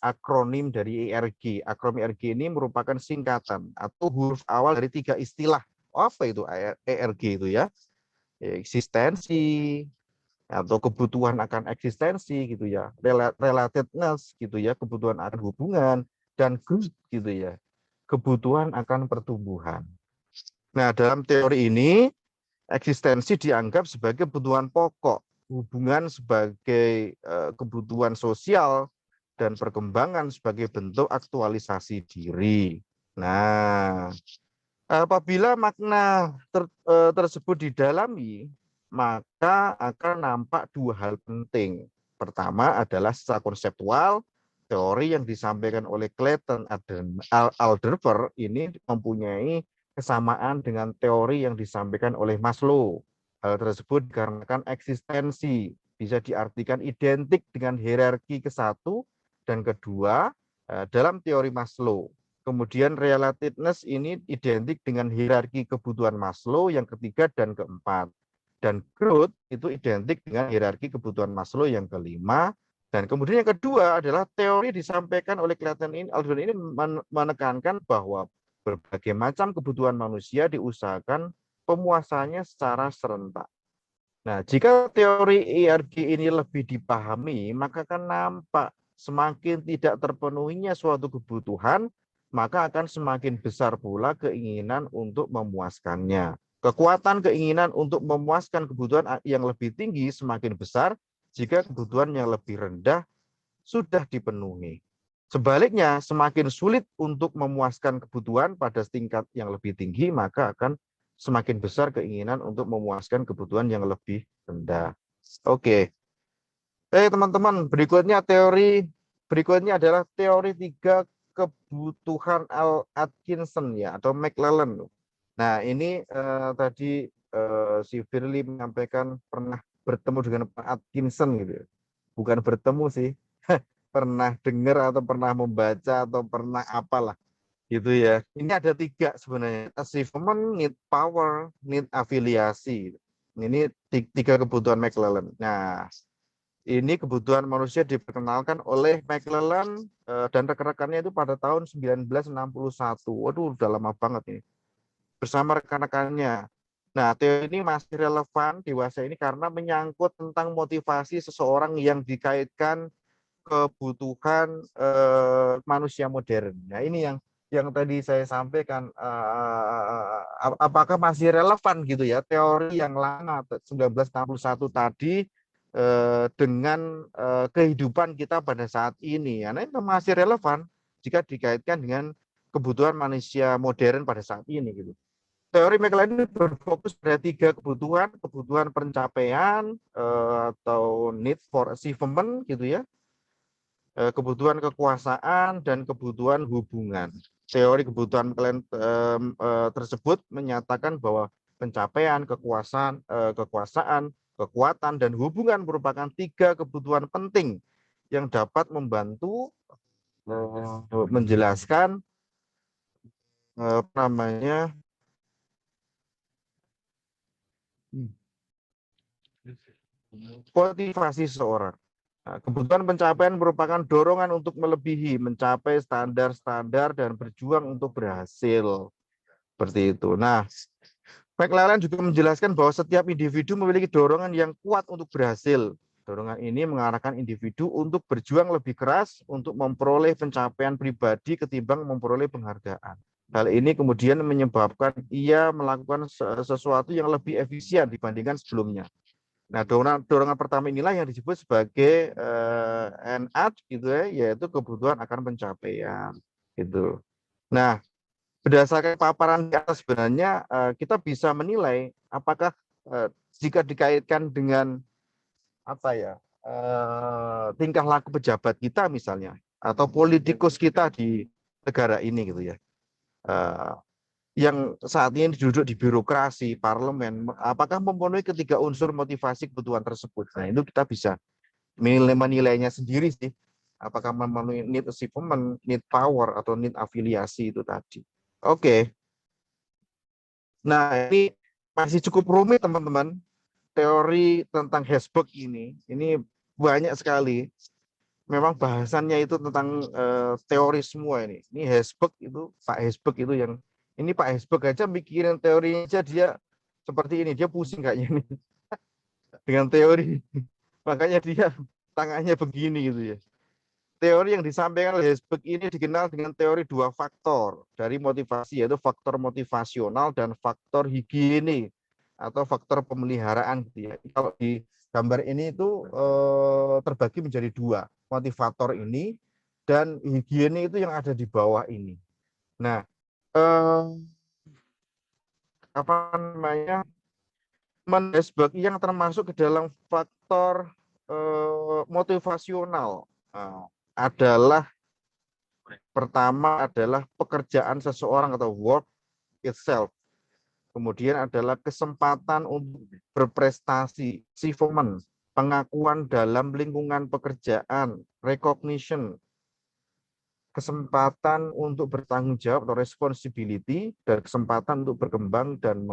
akronim dari ERG. Akronim ERG ini merupakan singkatan atau huruf awal dari 3 istilah. Apa itu ERG itu ya? Eksistensi atau kebutuhan akan eksistensi gitu ya, relatedness gitu ya, kebutuhan akan hubungan, dan growth gitu ya, kebutuhan akan pertumbuhan. Nah, dalam teori ini eksistensi dianggap sebagai kebutuhan pokok, hubungan sebagai kebutuhan sosial, dan perkembangan sebagai bentuk aktualisasi diri. Nah, apabila makna tersebut didalami, maka akan nampak 2 hal penting. Pertama adalah secara konseptual, teori yang disampaikan oleh Clayton Alderfer ini mempunyai kesamaan dengan teori yang disampaikan oleh Maslow. Hal tersebut dikarenakan eksistensi bisa diartikan identik dengan hierarki ke-1 dan kedua dalam teori Maslow. Kemudian relatedness ini identik dengan hierarki kebutuhan Maslow yang ketiga dan keempat. Dan growth itu identik dengan hierarki kebutuhan Maslow yang kelima. Dan kemudian yang kedua adalah teori disampaikan oleh Clayton Alderfer ini menekankan bahwa berbagai macam kebutuhan manusia diusahakan pemuasannya secara serentak. Nah, jika teori ERG ini lebih dipahami, maka akan nampak semakin tidak terpenuhinya suatu kebutuhan, maka akan semakin besar pula keinginan untuk memuaskannya. Kekuatan keinginan untuk memuaskan kebutuhan yang lebih tinggi semakin besar jika kebutuhan yang lebih rendah sudah dipenuhi. Sebaliknya, semakin sulit untuk memuaskan kebutuhan pada tingkat yang lebih tinggi, maka akan semakin besar keinginan untuk memuaskan kebutuhan yang lebih rendah. Oke. Teman-teman, berikutnya adalah teori 3 kebutuhan Atkinson ya, atau McLellan. Nah, ini tadi si Firly menyampaikan pernah bertemu dengan Pak Atkinson gitu. Bukan bertemu sih, pernah dengar atau pernah membaca atau pernah apalah gitu ya. Ini ada 3 sebenarnya, achievement, need power, need afiliasi. Ini 3 kebutuhan McLellan. Nah, ini kebutuhan manusia diperkenalkan oleh McLellan dan rekan-rekannya itu pada tahun 1961. Waduh, udah lama banget ini. Bersama rekan-rekannya. Nah, teori ini masih relevan dewasa ini karena menyangkut tentang motivasi seseorang yang dikaitkan kebutuhan manusia modern. Nah, ini yang tadi saya sampaikan, apakah masih relevan gitu ya teori yang lama 1961 tadi dengan kehidupan kita pada saat ini. Karena itu masih relevan jika dikaitkan dengan kebutuhan manusia modern pada saat ini gitu. Teori McLellan ini berfokus pada 3 kebutuhan, kebutuhan pencapaian atau need for achievement gitu ya, kebutuhan kekuasaan dan kebutuhan hubungan. Teori kebutuhan McLellan tersebut menyatakan bahwa pencapaian, kekuasaan, kekuatan, dan hubungan merupakan 3 kebutuhan penting yang dapat membantu menjelaskan motivasi seseorang. Nah, kebutuhan pencapaian merupakan dorongan untuk melebihi, mencapai standar-standar dan berjuang untuk berhasil. Seperti itu. Nah, McLellan juga menjelaskan bahwa setiap individu memiliki dorongan yang kuat untuk berhasil. Dorongan ini mengarahkan individu untuk berjuang lebih keras untuk memperoleh pencapaian pribadi ketimbang memperoleh penghargaan. Hal ini kemudian menyebabkan ia melakukan sesuatu yang lebih efisien dibandingkan sebelumnya. Nah, dorongan pertama inilah yang disebut sebagai NAD gitu ya, yaitu kebutuhan akan pencapaian gitu. Nah, berdasarkan paparan di atas sebenarnya kita bisa menilai apakah jika dikaitkan dengan apa ya tingkah laku pejabat kita misalnya atau politikus kita di negara ini gitu ya. Yang saat ini duduk di birokrasi, parlemen, apakah memenuhi 3 unsur motivasi kebutuhan tersebut? Nah, itu kita bisa menilainya sendiri sih. Apakah memenuhi need achievement, need power, atau need afiliasi itu tadi. Oke. Nah, ini masih cukup rumit, teman-teman. teori tentang Hesburg ini banyak sekali. Memang bahasannya itu tentang teori semua ini. Ini Hesburg itu, Pak Hesburg itu yang, ini Pak Hesburg aja mikirin teorinya aja dia seperti ini, dia pusing kayaknya ini dengan teori. Makanya dia tangannya begini gitu ya. Teori yang disampaikan oleh Hesburg ini dikenal dengan teori 2 faktor dari motivasi, yaitu faktor motivasional dan faktor higiene atau faktor pemeliharaan gitu ya. Kalau di gambar ini itu terbagi menjadi 2, motivator ini dan higiene itu yang ada di bawah ini. Nah, apa namanya, Hesburg yang termasuk ke dalam faktor motivasional adalah pertama adalah pekerjaan seseorang atau work itself. Kemudian adalah kesempatan untuk berprestasi, achievement, pengakuan dalam lingkungan pekerjaan, recognition, kesempatan untuk bertanggung jawab atau responsibility, dan kesempatan untuk berkembang dan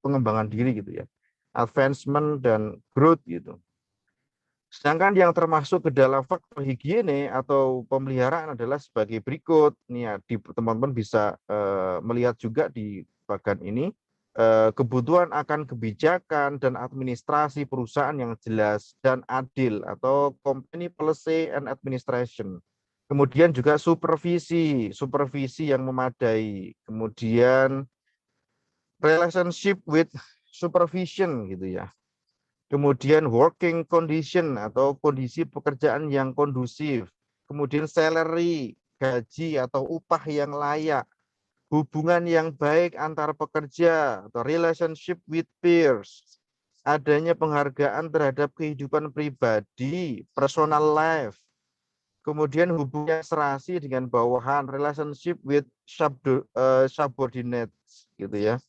pengembangan diri gitu ya. Advancement dan growth gitu. Sedangkan yang termasuk ke dalam faktor higiene atau pemeliharaan adalah sebagai berikut. Nih ya, teman-teman bisa melihat juga di bagian ini, kebutuhan akan kebijakan dan administrasi perusahaan yang jelas dan adil atau company policy and administration. Kemudian juga supervisi yang memadai. Kemudian relationship with supervision gitu ya. Kemudian working condition atau kondisi pekerjaan yang kondusif. Kemudian salary, gaji atau upah yang layak. Hubungan yang baik antar pekerja atau relationship with peers. Adanya penghargaan terhadap kehidupan pribadi, personal life. Kemudian hubungan serasi dengan bawahan, relationship with subordinates gitu ya.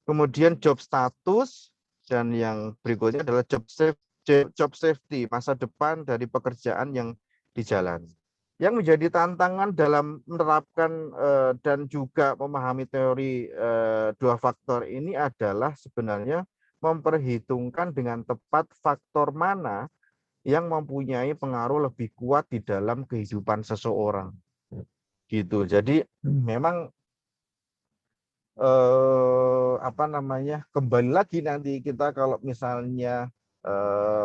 Kemudian job status. Dan yang berikutnya adalah job safety, masa depan dari pekerjaan yang dijalani. Yang menjadi tantangan dalam menerapkan dan juga memahami teori 2 faktor ini adalah sebenarnya memperhitungkan dengan tepat faktor mana yang mempunyai pengaruh lebih kuat di dalam kehidupan seseorang. Gitu. Jadi memang apa namanya, kembali lagi nanti kita kalau misalnya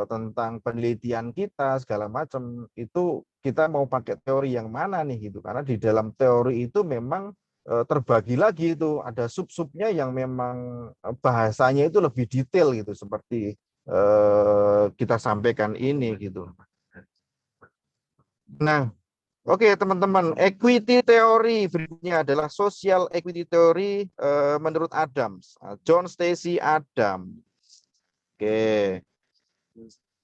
tentang penelitian kita segala macam itu kita mau pakai teori yang mana nih gitu, karena di dalam teori itu memang terbagi lagi itu ada sub-subnya yang memang bahasanya itu lebih detail gitu seperti kita sampaikan ini gitu. Nah, oke teman-teman, equity theory berikutnya adalah social equity theory menurut Adams, John Stacy Adams. Oke,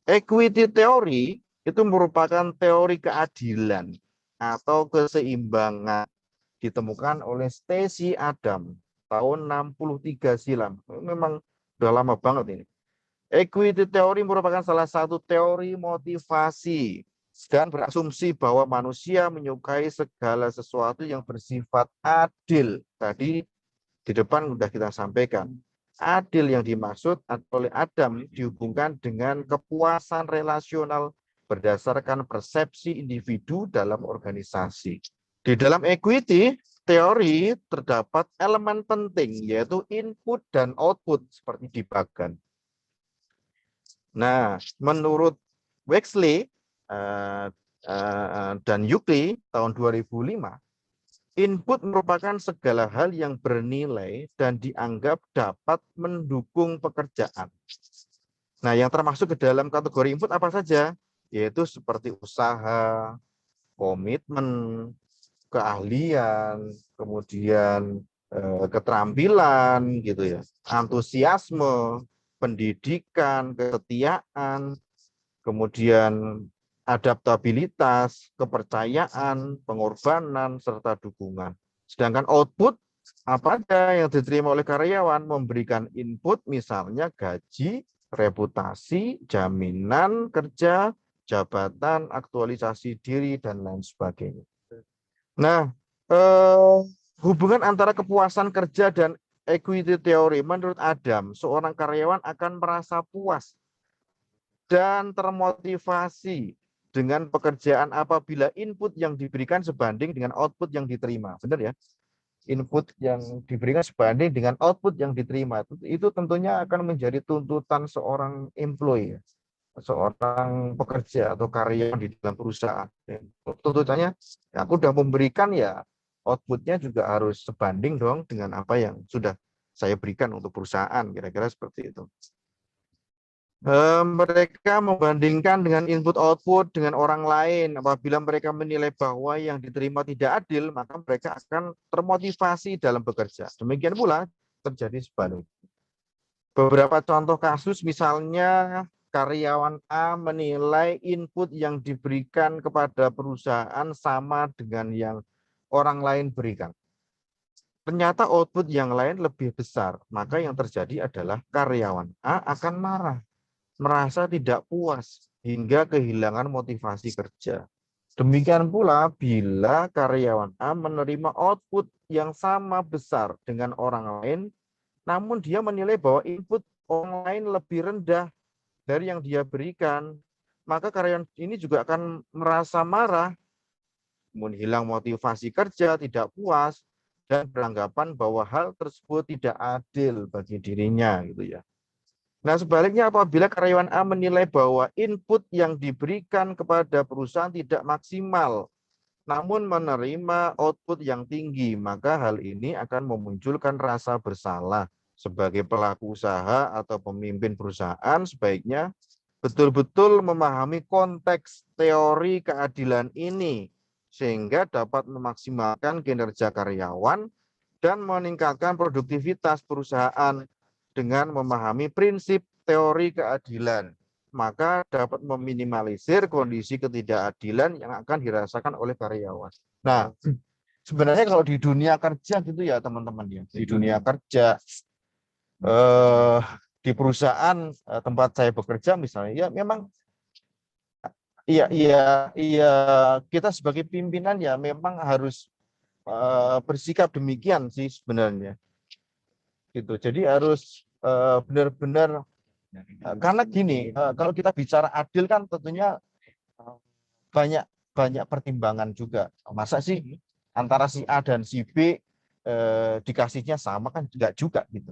equity theory itu merupakan teori keadilan atau keseimbangan ditemukan oleh Stacy Adams tahun 63 silam. Memang udah lama banget ini. Equity theory merupakan salah satu teori motivasi dan berasumsi bahwa manusia menyukai segala sesuatu yang bersifat adil. Tadi di depan sudah kita sampaikan. Adil yang dimaksud oleh Adam dihubungkan dengan kepuasan relasional berdasarkan persepsi individu dalam organisasi. Di dalam equity teori terdapat elemen penting yaitu input dan output seperti di bagan. Nah, menurut Wexley dan Yukley tahun 2005, input merupakan segala hal yang bernilai dan dianggap dapat mendukung pekerjaan. Nah, yang termasuk ke dalam kategori input apa saja? Yaitu seperti usaha, komitmen, keahlian, kemudian keterampilan gitu ya, antusiasme, pendidikan, kesetiaan, kemudian adaptabilitas, kepercayaan, pengorbanan, serta dukungan. Sedangkan output, apa aja yang diterima oleh karyawan, memberikan input misalnya gaji, reputasi, jaminan kerja, jabatan, aktualisasi diri, dan lain sebagainya. Nah, hubungan antara kepuasan kerja dan equity theory, menurut Adam, seorang karyawan akan merasa puas dan termotivasi dengan pekerjaan apabila input yang diberikan sebanding dengan output yang diterima. Benar ya? Input yang diberikan sebanding dengan output yang diterima. Itu tentunya akan menjadi tuntutan seorang employee, seorang pekerja atau karyawan di dalam perusahaan. Tuntutannya, ya, aku sudah memberikan, ya outputnya juga harus sebanding dong dengan apa yang sudah saya berikan untuk perusahaan. Kira-kira seperti itu. Mereka membandingkan dengan input output dengan orang lain. Apabila mereka menilai bahwa yang diterima tidak adil, maka mereka akan termotivasi dalam bekerja. Demikian pula terjadi sebaliknya. Beberapa contoh kasus, misalnya karyawan A menilai input yang diberikan kepada perusahaan sama dengan yang orang lain berikan. Ternyata output yang lain lebih besar, maka yang terjadi adalah karyawan A akan marah, merasa tidak puas hingga kehilangan motivasi kerja. Demikian pula bila karyawan A menerima output yang sama besar dengan orang lain, namun dia menilai bahwa input orang lain lebih rendah dari yang dia berikan, maka karyawan ini juga akan merasa marah, menghilang motivasi kerja, tidak puas, dan beranggapan bahwa hal tersebut tidak adil bagi dirinya, gitu ya. Nah, sebaliknya apabila karyawan A menilai bahwa input yang diberikan kepada perusahaan tidak maksimal, namun menerima output yang tinggi, maka hal ini akan memunculkan rasa bersalah. Sebagai pelaku usaha atau pemimpin perusahaan, sebaiknya betul-betul memahami konteks teori keadilan ini, sehingga dapat memaksimalkan kinerja karyawan dan meningkatkan produktivitas perusahaan. Dengan memahami prinsip teori keadilan, maka dapat meminimalisir kondisi ketidakadilan yang akan dirasakan oleh karyawan. Nah, sebenarnya kalau di dunia kerja gitu ya teman-teman ya, di dunia kerja di perusahaan tempat saya bekerja misalnya, ya memang iya kita sebagai pimpinan ya memang harus bersikap demikian sih sebenarnya. Gitu. Jadi harus benar-benar, karena gini, kalau kita bicara adil kan tentunya banyak pertimbangan juga. Masa sih antara si A dan si B dikasihnya sama, kan enggak juga gitu.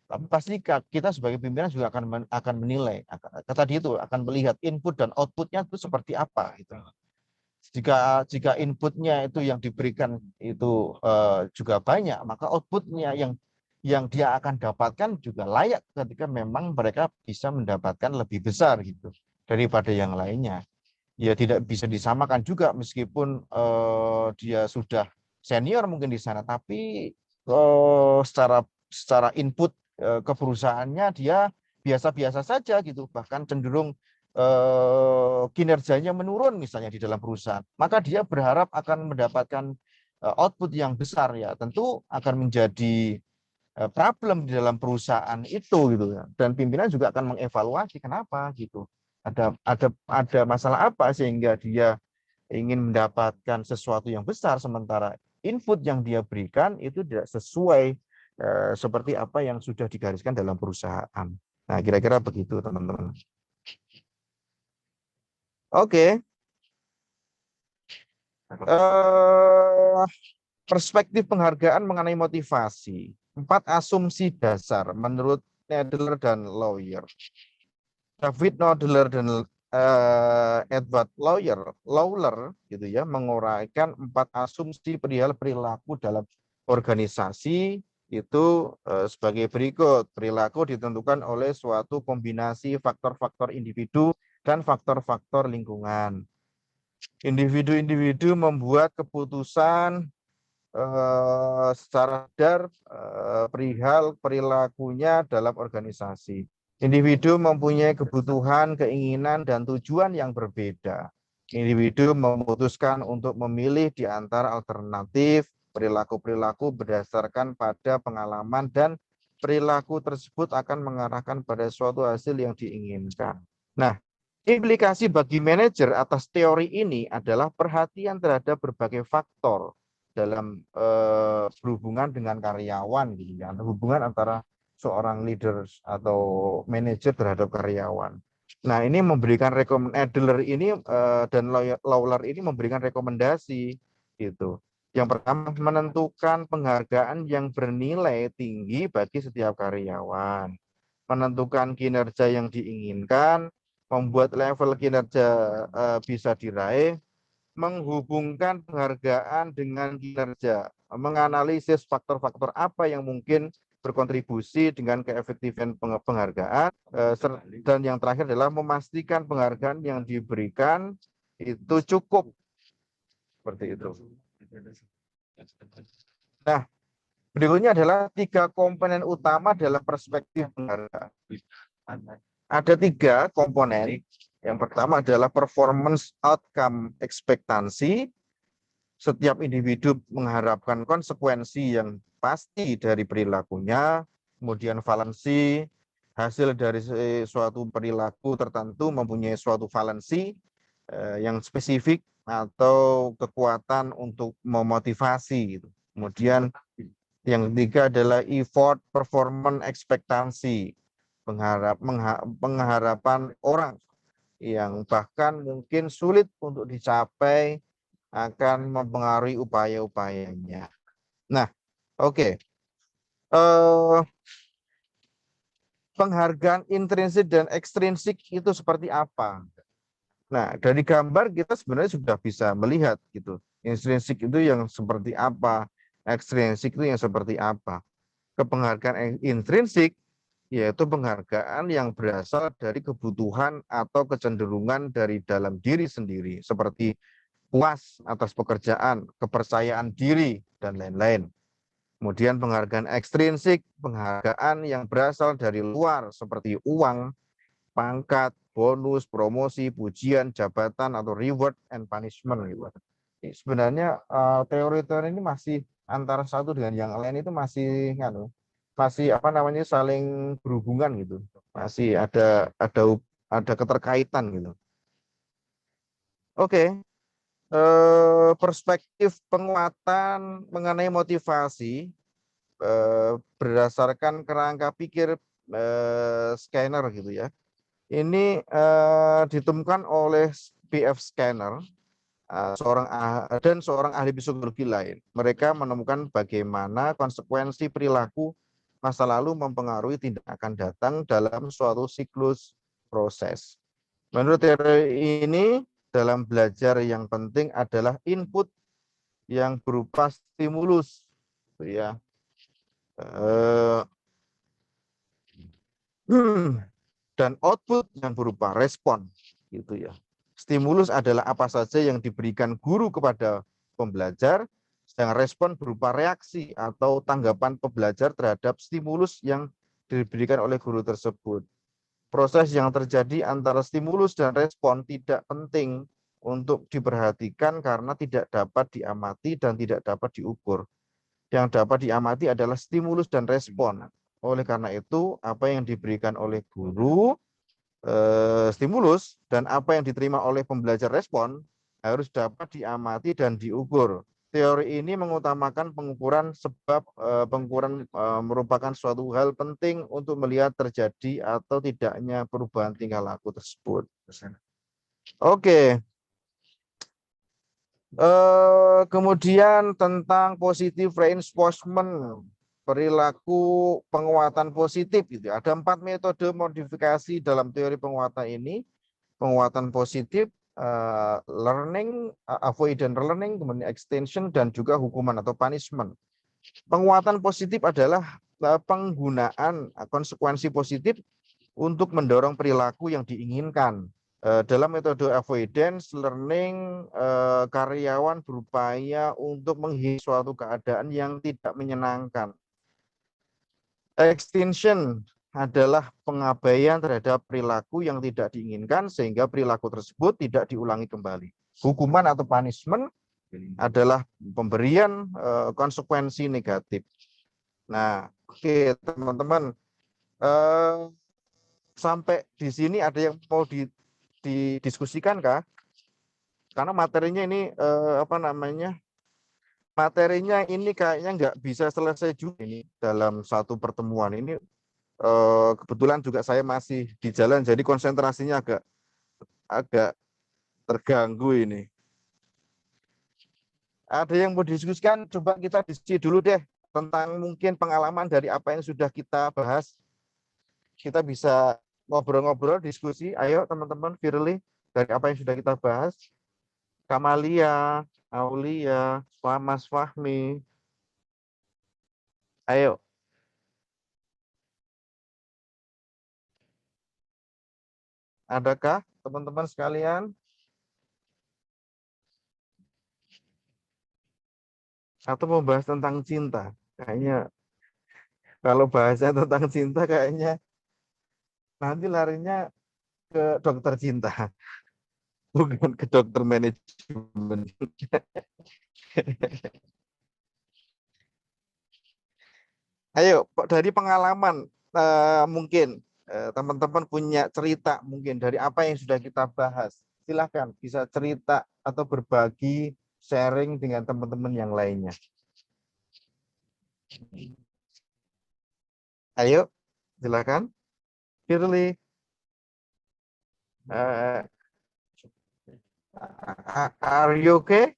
Tapi pasti kita sebagai pimpinan juga akan menilai, tadi itu akan melihat input dan outputnya itu seperti apa gitu. Jika inputnya itu yang diberikan itu juga banyak, maka outputnya yang dia akan dapatkan juga layak ketika memang mereka bisa mendapatkan lebih besar gitu daripada yang lainnya. Ya tidak bisa disamakan juga meskipun dia sudah senior mungkin di sana, tapi secara input ke perusahaannya dia biasa-biasa saja gitu, bahkan cenderung kinerjanya menurun misalnya di dalam perusahaan, maka dia berharap akan mendapatkan output yang besar, ya tentu akan menjadi problem di dalam perusahaan itu gitu ya. Dan pimpinan juga akan mengevaluasi kenapa gitu. Ada masalah apa sehingga dia ingin mendapatkan sesuatu yang besar sementara input yang dia berikan itu tidak sesuai seperti apa yang sudah digariskan dalam perusahaan. Nah, kira-kira begitu teman-teman. Oke. Perspektif penghargaan mengenai motivasi. 4 asumsi dasar menurut Nadler dan Lawyer. David Nadler dan Edward Lawler gitu ya, menguraikan 4 asumsi perihal perilaku dalam organisasi itu sebagai berikut. Perilaku ditentukan oleh suatu kombinasi faktor-faktor individu dan faktor-faktor lingkungan. Individu-individu membuat keputusan secara sadar perihal perilakunya dalam organisasi. Individu mempunyai kebutuhan, keinginan, dan tujuan yang berbeda. Individu memutuskan untuk memilih di antara alternatif perilaku-perilaku berdasarkan pada pengalaman, dan perilaku tersebut akan mengarahkan pada suatu hasil yang diinginkan. Nah, implikasi bagi manajer atas teori ini adalah perhatian terhadap berbagai faktor dalam berhubungan dengan karyawan gitu ya, hubungan antara seorang leader atau manajer terhadap karyawan. Nah, ini memberikan Adler ini dan Lawler ini memberikan rekomendasi gitu. Yang pertama, menentukan penghargaan yang bernilai tinggi bagi setiap karyawan, menentukan kinerja yang diinginkan, membuat level kinerja bisa diraih, menghubungkan penghargaan dengan kinerja, menganalisis faktor-faktor apa yang mungkin berkontribusi dengan keefektifan penghargaan, dan yang terakhir adalah memastikan penghargaan yang diberikan itu cukup. Seperti itu. Nah, berikutnya adalah 3 komponen utama dalam perspektif penghargaan. Ada 3 komponen. Yang pertama adalah performance outcome ekspektansi. Setiap individu mengharapkan konsekuensi yang pasti dari perilakunya. Kemudian valensi, hasil dari suatu perilaku tertentu mempunyai suatu valensi yang spesifik atau kekuatan untuk memotivasi. Kemudian yang ketiga adalah effort performance ekspektansi, pengharapan orang yang bahkan mungkin sulit untuk dicapai akan mempengaruhi upaya-upayanya. Nah, oke. Penghargaan intrinsik dan ekstrinsik itu seperti apa? Nah, dari gambar kita sebenarnya sudah bisa melihat gitu. Intrinsik itu yang seperti apa, ekstrinsik itu yang seperti apa. Penghargaan intrinsik yaitu penghargaan yang berasal dari kebutuhan atau kecenderungan dari dalam diri sendiri, seperti puas atas pekerjaan, kepercayaan diri, dan lain-lain. Kemudian penghargaan ekstrinsik, penghargaan yang berasal dari luar seperti uang, pangkat, bonus, promosi, pujian, jabatan, atau reward and punishment. Sebenarnya teori-teori ini masih antara satu dengan yang lain itu masih saling berhubungan gitu. Masih ada keterkaitan gitu. Oke. Perspektif penguatan mengenai motivasi berdasarkan kerangka pikir Skinner gitu ya. Ini ditemukan oleh P.F. Skinner seorang ahli psikologi lain. Mereka menemukan bagaimana konsekuensi perilaku masa lalu mempengaruhi tindakan datang dalam suatu siklus proses. Menurut teori ini, dalam belajar yang penting adalah input yang berupa stimulus, ya. Dan output yang berupa respon, gitu ya. Stimulus adalah apa saja yang diberikan guru kepada pembelajar, sedangkan respon berupa reaksi atau tanggapan pembelajar terhadap stimulus yang diberikan oleh guru tersebut. Proses yang terjadi antara stimulus dan respon tidak penting untuk diperhatikan karena tidak dapat diamati dan tidak dapat diukur. Yang dapat diamati adalah stimulus dan respon. Oleh karena itu, apa yang diberikan oleh guru stimulus dan apa yang diterima oleh pembelajar respon harus dapat diamati dan diukur. Teori ini mengutamakan pengukuran sebab pengukuran merupakan suatu hal penting untuk melihat terjadi atau tidaknya perubahan tingkah laku tersebut. Oke. Kemudian tentang positive reinforcement, perilaku penguatan positif gitu. Ada 4 metode modifikasi dalam teori penguatan ini. Penguatan positif, learning, avoidant learning, kemudian extension, dan juga hukuman atau punishment. Penguatan positif adalah penggunaan konsekuensi positif untuk mendorong perilaku yang diinginkan. Dalam metode avoidance learning, karyawan berupaya untuk menghindari suatu keadaan yang tidak menyenangkan. Extinction adalah pengabaian terhadap perilaku yang tidak diinginkan sehingga perilaku tersebut tidak diulangi kembali. Hukuman atau punishment adalah pemberian konsekuensi negatif. Nah, oke teman-teman, sampai di sini ada yang mau didiskusikan kah? Karena materinya ini materinya ini kayaknya nggak bisa selesai juga ini dalam satu pertemuan ini. Kebetulan juga saya masih di jalan, jadi konsentrasinya agak terganggu ini. Ada yang mau didiskusikan? Coba kita diskusi dulu deh tentang mungkin pengalaman dari apa yang sudah kita bahas. Kita bisa ngobrol-ngobrol, diskusi. Ayo teman-teman, Firly, dari apa yang sudah kita bahas. Kamalia, Aulia, Mas Fahmi. Ayo. Adakah teman-teman sekalian? Atau membahas tentang cinta? Kayaknya kalau bahasnya tentang cinta kayaknya nanti larinya ke dokter cinta, bukan ke dokter manajemen. Ayo, dari pengalaman mungkin teman-teman punya cerita mungkin dari apa yang sudah kita bahas. Silahkan bisa cerita atau berbagi, sharing dengan teman-teman yang lainnya. Ayo, silakan. Firly. Are you okay?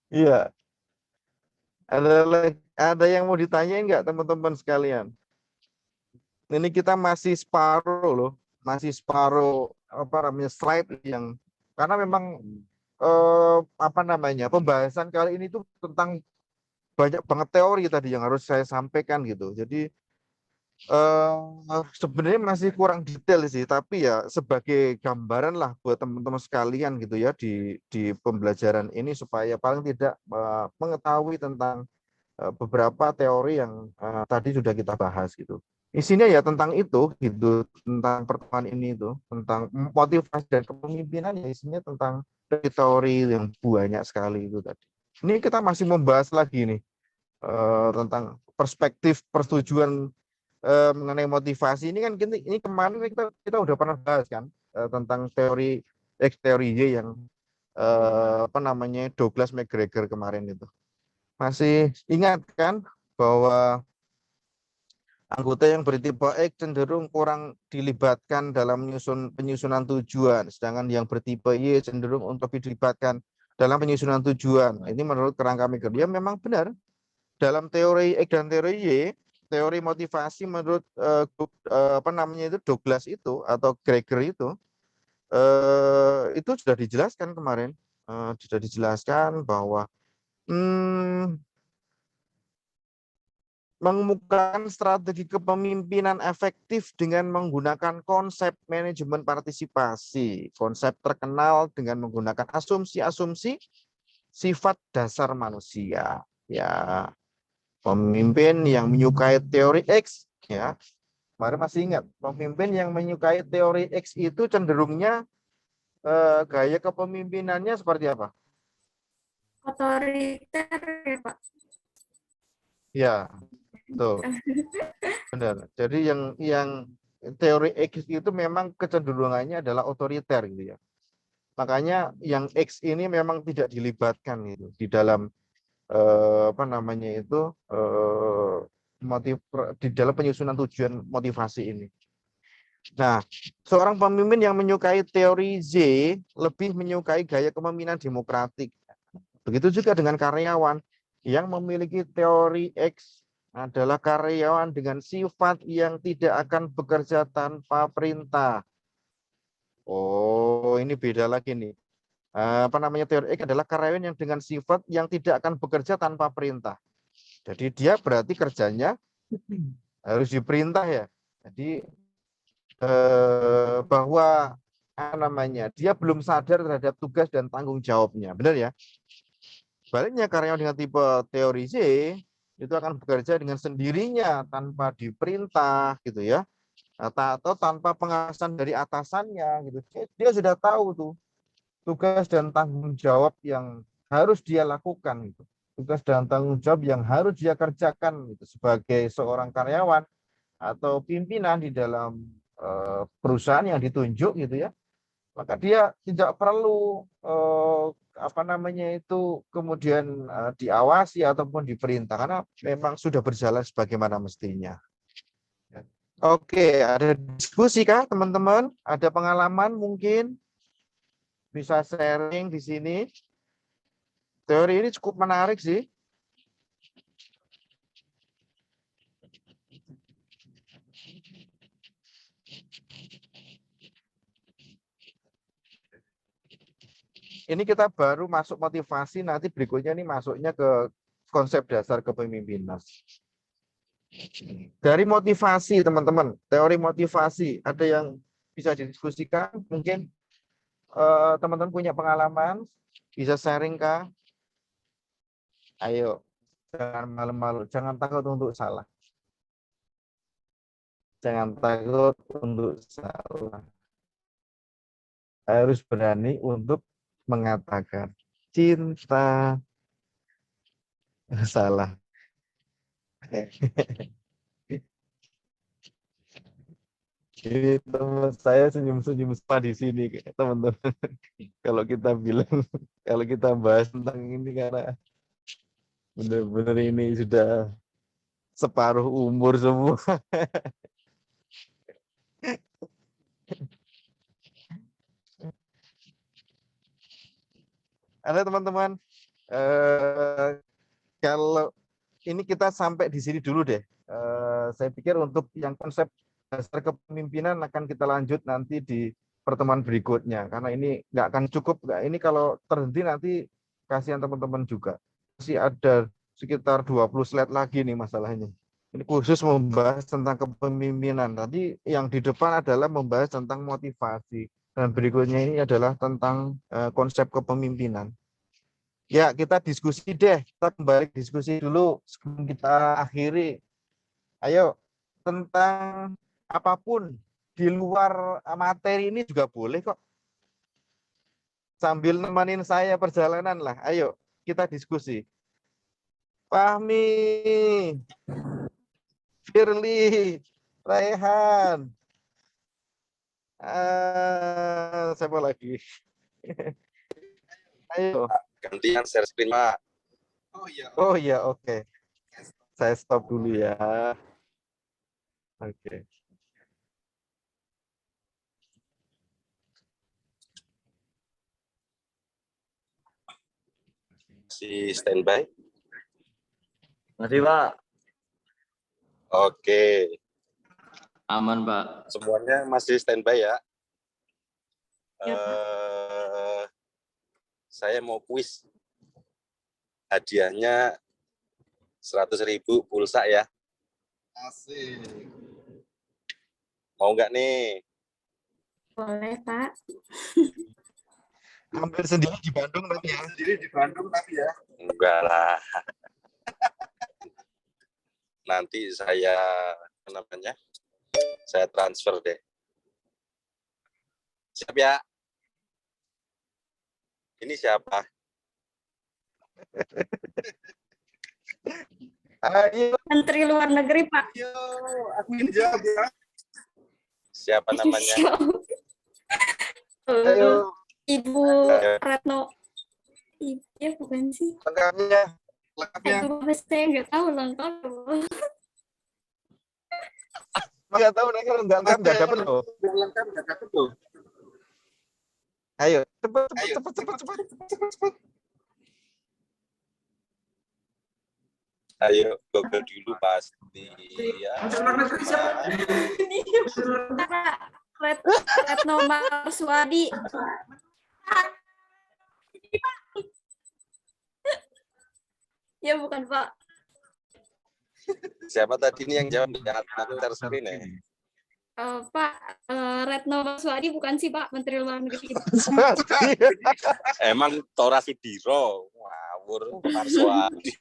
Iya. Ada yang mau ditanyain nggak teman-teman sekalian? Ini kita masih separuh loh, masih separuh apa namanya slide yang karena memang apa namanya pembahasan kali ini tuh tentang banyak banget teori tadi yang harus saya sampaikan gitu. Jadi sebenarnya masih kurang detail sih, tapi ya sebagai gambaran lah buat teman-teman sekalian gitu ya di pembelajaran ini supaya paling tidak mengetahui tentang beberapa teori yang tadi sudah kita bahas gitu. Isinya ya tentang itu gitu, tentang pertemuan ini itu, tentang motivasi dan kepemimpinan ya isinya tentang teori yang banyak sekali itu tadi. Ini kita masih membahas lagi nih tentang perspektif persetujuan mengenai motivasi ini kan ini kemarin kita udah pernah bahas kan tentang teori X teori Y yang apa namanya Douglas McGregor kemarin itu. Masih ingat kan bahwa anggota yang bertipe X cenderung kurang dilibatkan dalam penyusunan tujuan, sedangkan yang bertipe Y cenderung untuk dilibatkan dalam penyusunan tujuan. Ini menurut kerangka McGregor. Ya memang benar. Dalam teori X dan teori Y, teori motivasi menurut apa namanya itu Douglas itu atau Greger itu sudah dijelaskan kemarin, sudah dijelaskan bahwa mengemukakan strategi kepemimpinan efektif dengan menggunakan konsep manajemen partisipasi, konsep terkenal dengan menggunakan asumsi-asumsi sifat dasar manusia. Ya, pemimpin yang menyukai teori X, ya, kemarin masih ingat, pemimpin yang menyukai teori X itu cenderungnya gaya kepemimpinannya seperti apa?
Otoriter ya Pak.
Ya, betul, benar. Jadi yang teori X itu memang kecenderungannya adalah otoriter gitu ya. Makanya yang X ini memang tidak dilibatkan gitu di dalam apa namanya itu di dalam penyusunan tujuan motivasi ini. Nah, seorang pemimpin yang menyukai teori Z lebih menyukai gaya kepemimpinan demokratik. Begitu juga dengan karyawan yang memiliki teori X adalah karyawan dengan sifat yang tidak akan bekerja tanpa perintah. Oh, ini beda lagi nih. Apa namanya teori X adalah karyawan yang dengan sifat yang tidak akan bekerja tanpa perintah. Jadi dia berarti kerjanya harus diperintah ya. Jadi bahwa namanya dia belum sadar terhadap tugas dan tanggung jawabnya, benar ya? Sebaliknya karyawan dengan tipe teori Z itu akan bekerja dengan sendirinya tanpa diperintah gitu ya, atau tanpa pengawasan dari atasannya gitu. Dia sudah tahu tuh tugas dan tanggung jawab yang harus dia lakukan gitu. Tugas dan tanggung jawab yang harus dia kerjakan gitu, sebagai seorang karyawan atau pimpinan di dalam perusahaan yang ditunjuk gitu ya. maka dia tidak perlu kemudian diawasi ataupun diperintah karena memang sudah berjalan sebagaimana mestinya. Oke, ada diskusi kah teman-teman? Ada pengalaman mungkin bisa sharing di sini? Teori ini cukup menarik sih. Ini kita baru masuk motivasi, nanti berikutnya ini masuknya ke konsep dasar kepemimpinan. Dari motivasi, teman-teman, teori motivasi, ada yang bisa didiskusikan? Mungkin teman-teman punya pengalaman, bisa sharing kah? Ayo, jangan malu-malu, jangan takut untuk salah. Jangan takut untuk salah. Harus berani untuk mengatakan cinta. Salah. Ini teman saya senyum-senyum di sini, teman-teman. Kalau kita bilang, kalau kita bahas tentang ini karena benar-benar ini sudah separuh umur semua. Ada teman-teman, kalau ini kita sampai di sini dulu deh. Saya pikir untuk yang konsep dasar kepemimpinan akan kita lanjut nanti di pertemuan berikutnya. Karena ini nggak akan cukup. Ini kalau terhenti nanti kasihan teman-teman juga. Masih ada sekitar 20 slide lagi nih masalahnya. Ini khusus membahas tentang kepemimpinan. Tadi yang di depan adalah membahas tentang motivasi. Dan berikutnya ini adalah tentang konsep kepemimpinan. Ya, kita diskusi deh. Kita kembali diskusi dulu sebelum kita akhiri. Ayo, tentang apapun di luar materi ini juga boleh kok. Sambil nemenin saya perjalanan lah. Ayo, kita diskusi. Fahmi, Firly, Raihan. Siapa lagi? Ayo.
Gantian share screen, Pak.
Oh iya, oke. Saya stop dulu ya. Oke.
Si standby.
Masih, Pak.
Oke.
Aman, Pak.
Semuanya masih standby ya.
Ya,
Saya mau kuis. Hadiahnya 100.000 pulsa ya.
Asik.
Mau nggak nih?
boleh Pak.
Ambil sendiri di Bandung nanti ya.
Enggak lah. Nanti saya saya transfer deh. Siap ya? Ini siapa?
Ayo,
Menteri Luar Negeri Pak.
Aku ini jawab ya.
Siapa namanya?
ayo,
Ibu Retno. Iya bukan sih.
lengkapnya.
Aduh, saya nggak tahu lengkap.
Nggak tahu nih kalau nggak dapat loh.
Lengkap nggak dapat tuh.
Ayo, cepat.
Ayo Google dulu pasti ya.
Retno Marswadi. Ya bukan Pak.
Siapa tadi ini yang jawab? Aku share screen ya.
Pak Retno Marswadi bukan sih Pak Menteri Luar Negeri.
Emang Tora Sudiro, ngawur Marswadi.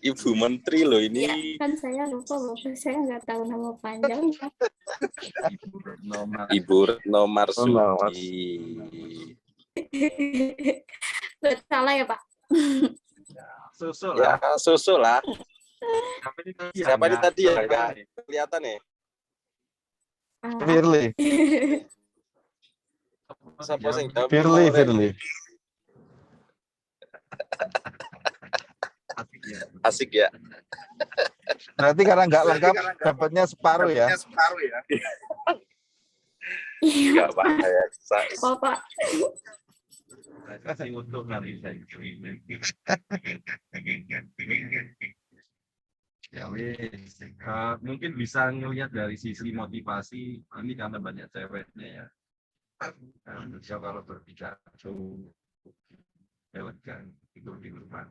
Ibu Menteri loh ini.
Ya, kan saya lupa Bapak, saya nggak tahu nama panjangnya.
Ibu Retno Marsudi.
Berarti salah ya Pak.
Susul
Ya
lah.
susul lah.
Siapa
Siapa ini tadi ya? Enggak kelihatan nih.
Firly.
Siapa sing jawab?
Firly, Firly.
Asik ya.
Berarti karena nggak lengkap, dapatnya separuh ya.
Separuh ya.
Iya,
Enggak apa-apa ya.
Bapak.
Kasih untuk nanti saya. Ya wes, mungkin bisa ngelihat dari sisi motivasi ini karena banyak ceweknya ya. Indonesia kalau berbicara itu elegan itu di rumah.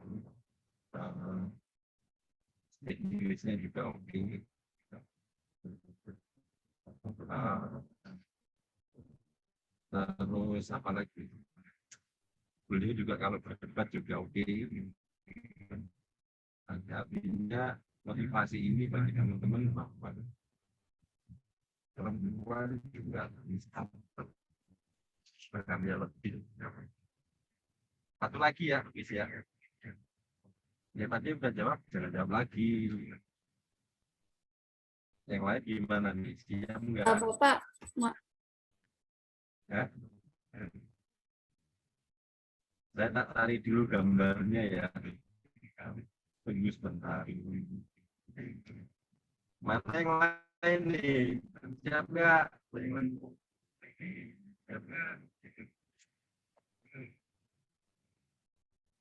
Inggrisnya juga oke. Terus apa lagi? Beliau juga kalau berdebat juga oke. Artinya motivasi ini bagi teman-teman bahwa perempuan juga bisa berkarya lebih. Satu lagi ya, Miss ya. Ya tadi udah jawab, jangan jawab lagi. Yang lain gimana nih? Siap enggak?
Bapak,
Ya. Saya tak tarik dulu gambarnya ya. Tunggu sebentar. Mana yang lain nih? Siap nggak?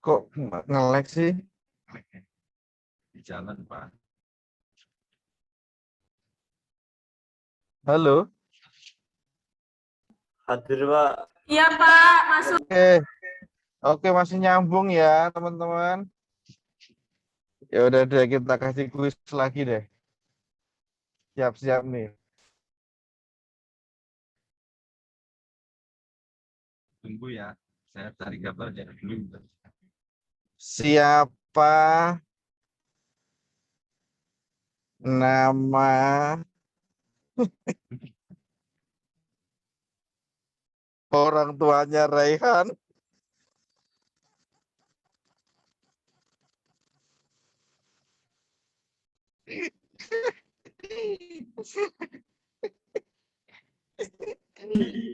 Kok nge-lag sih?
Di jalan, Pak.
Halo?
Hadir, Pak.
Iya Pak, masuk.
Oke, masih nyambung ya teman-teman. Ya udah deh, kita kasih kuis lagi deh. Siap-siap nih.
Tunggu ya. Saya cari gambarnya dulu.
Siapa nama orang tuanya Raihan?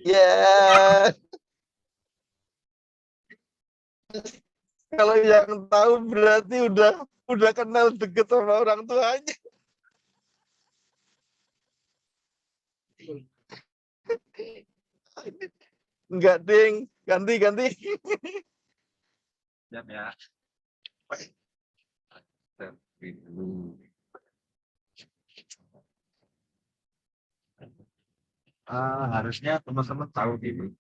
Ya, kalau yang tahu berarti udah kenal deket sama orang tuanya. Enggak, Ding. Ganti.
Siap ya. Dulu. Harusnya teman-teman tahu gitu.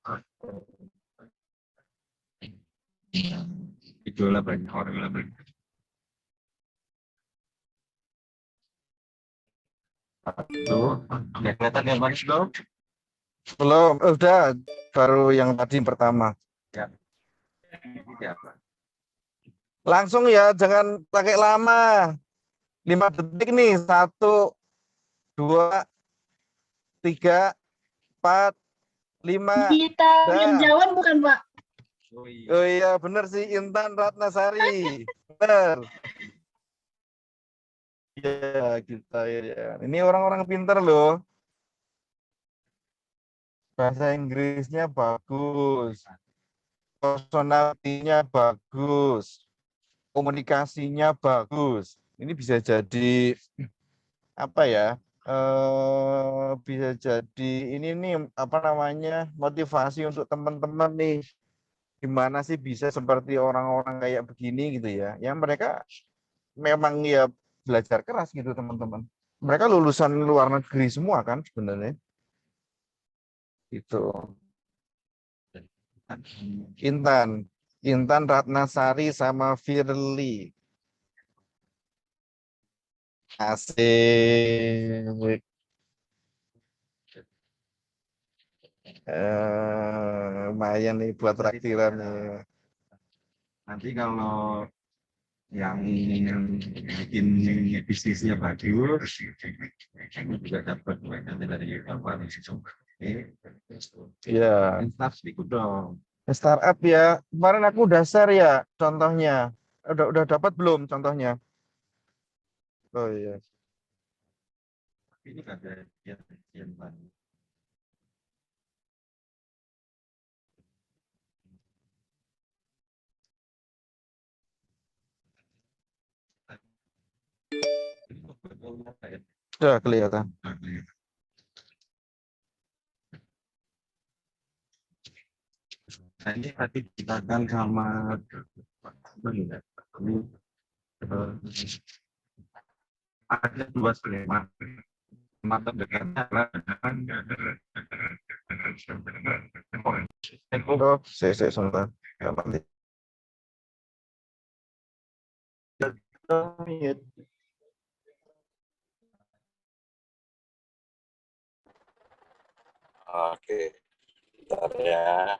Idola banyak orang yang banyak. Tuh, ya kelihatan ya Mas dong.
Belum, udah. Baru yang tadi pertama.
Ya. Ini siapa?
Langsung ya, jangan pakai lama. 5 detik nih. 1, 2, 3, 4, 5.
Kita yang
Dah.
jawab bukan Pak?
Oh iya, bener sih, Intan Ratnasari. Bener. Ya, kita ya. Ini orang-orang pintar loh. Bahasa Inggrisnya bagus. Personalitinya bagus. Komunikasinya bagus. Ini bisa jadi apa ya? Bisa jadi ini nih apa namanya? Motivasi untuk teman-teman nih. Gimana sih bisa seperti orang-orang kayak begini gitu ya? Yang mereka memang ya belajar keras gitu teman-teman. Mereka lulusan luar negeri semua kan sebenarnya. Itu. Intan Ratnasari sama Firly. Asik. Lumayan nih buat traktiran nih.
Nanti kalau yang bikin bisnisnya bagus, kamu juga dapat nanti dari apa nih?
Iya.
Startup ikut dong.
Startup ya. Kemarin aku udah share ya contohnya. Udah dapat belum contohnya? Oh iya.
Ini ada yang baru.
Sudah kelihatan.
Nah, ini tadi dikatakan sama ini, ada dua skema. Mata dekatnya adalah
Oh, saya sebentar. Ya, nanti.
Oke, bentar ya.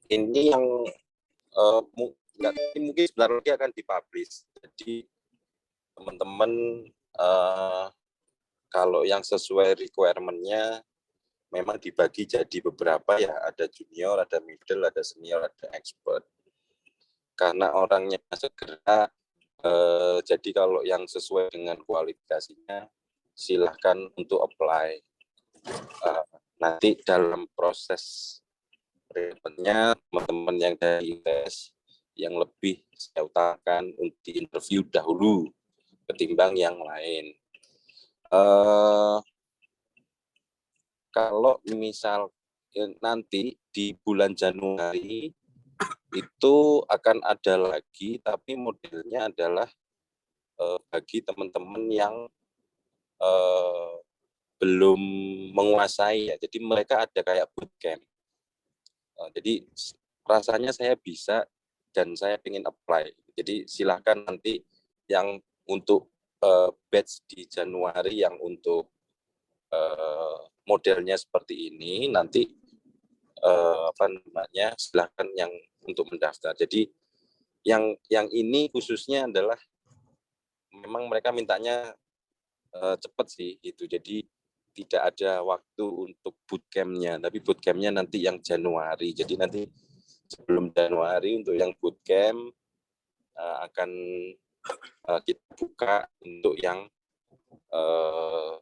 Ini yang mungkin sebentar lagi akan dipublish. Jadi teman-teman kalau yang sesuai requirement-nya memang dibagi jadi beberapa ya, ada junior, ada middle, ada senior, ada expert. Karena orangnya segera, jadi kalau yang sesuai dengan kualifikasinya silahkan untuk apply. Nanti dalam proses rekrutmennya teman-teman yang dari ITS yang lebih saya utamakan untuk di interview dahulu ketimbang yang lain. Kalau misal nanti di bulan Januari itu akan ada lagi, tapi modelnya adalah bagi teman-teman yang belum menguasai ya. Jadi mereka ada kayak bootcamp. Jadi rasanya saya bisa dan saya ingin apply. Jadi silahkan nanti yang untuk batch di Januari yang untuk modelnya seperti ini nanti silahkan yang untuk mendaftar. Jadi yang ini khususnya adalah memang mereka mintanya cepat sih itu. Jadi tidak ada waktu untuk bootcamp-nya, tapi bootcamp-nya nanti yang Januari. Jadi nanti sebelum Januari untuk yang bootcamp akan kita buka untuk yang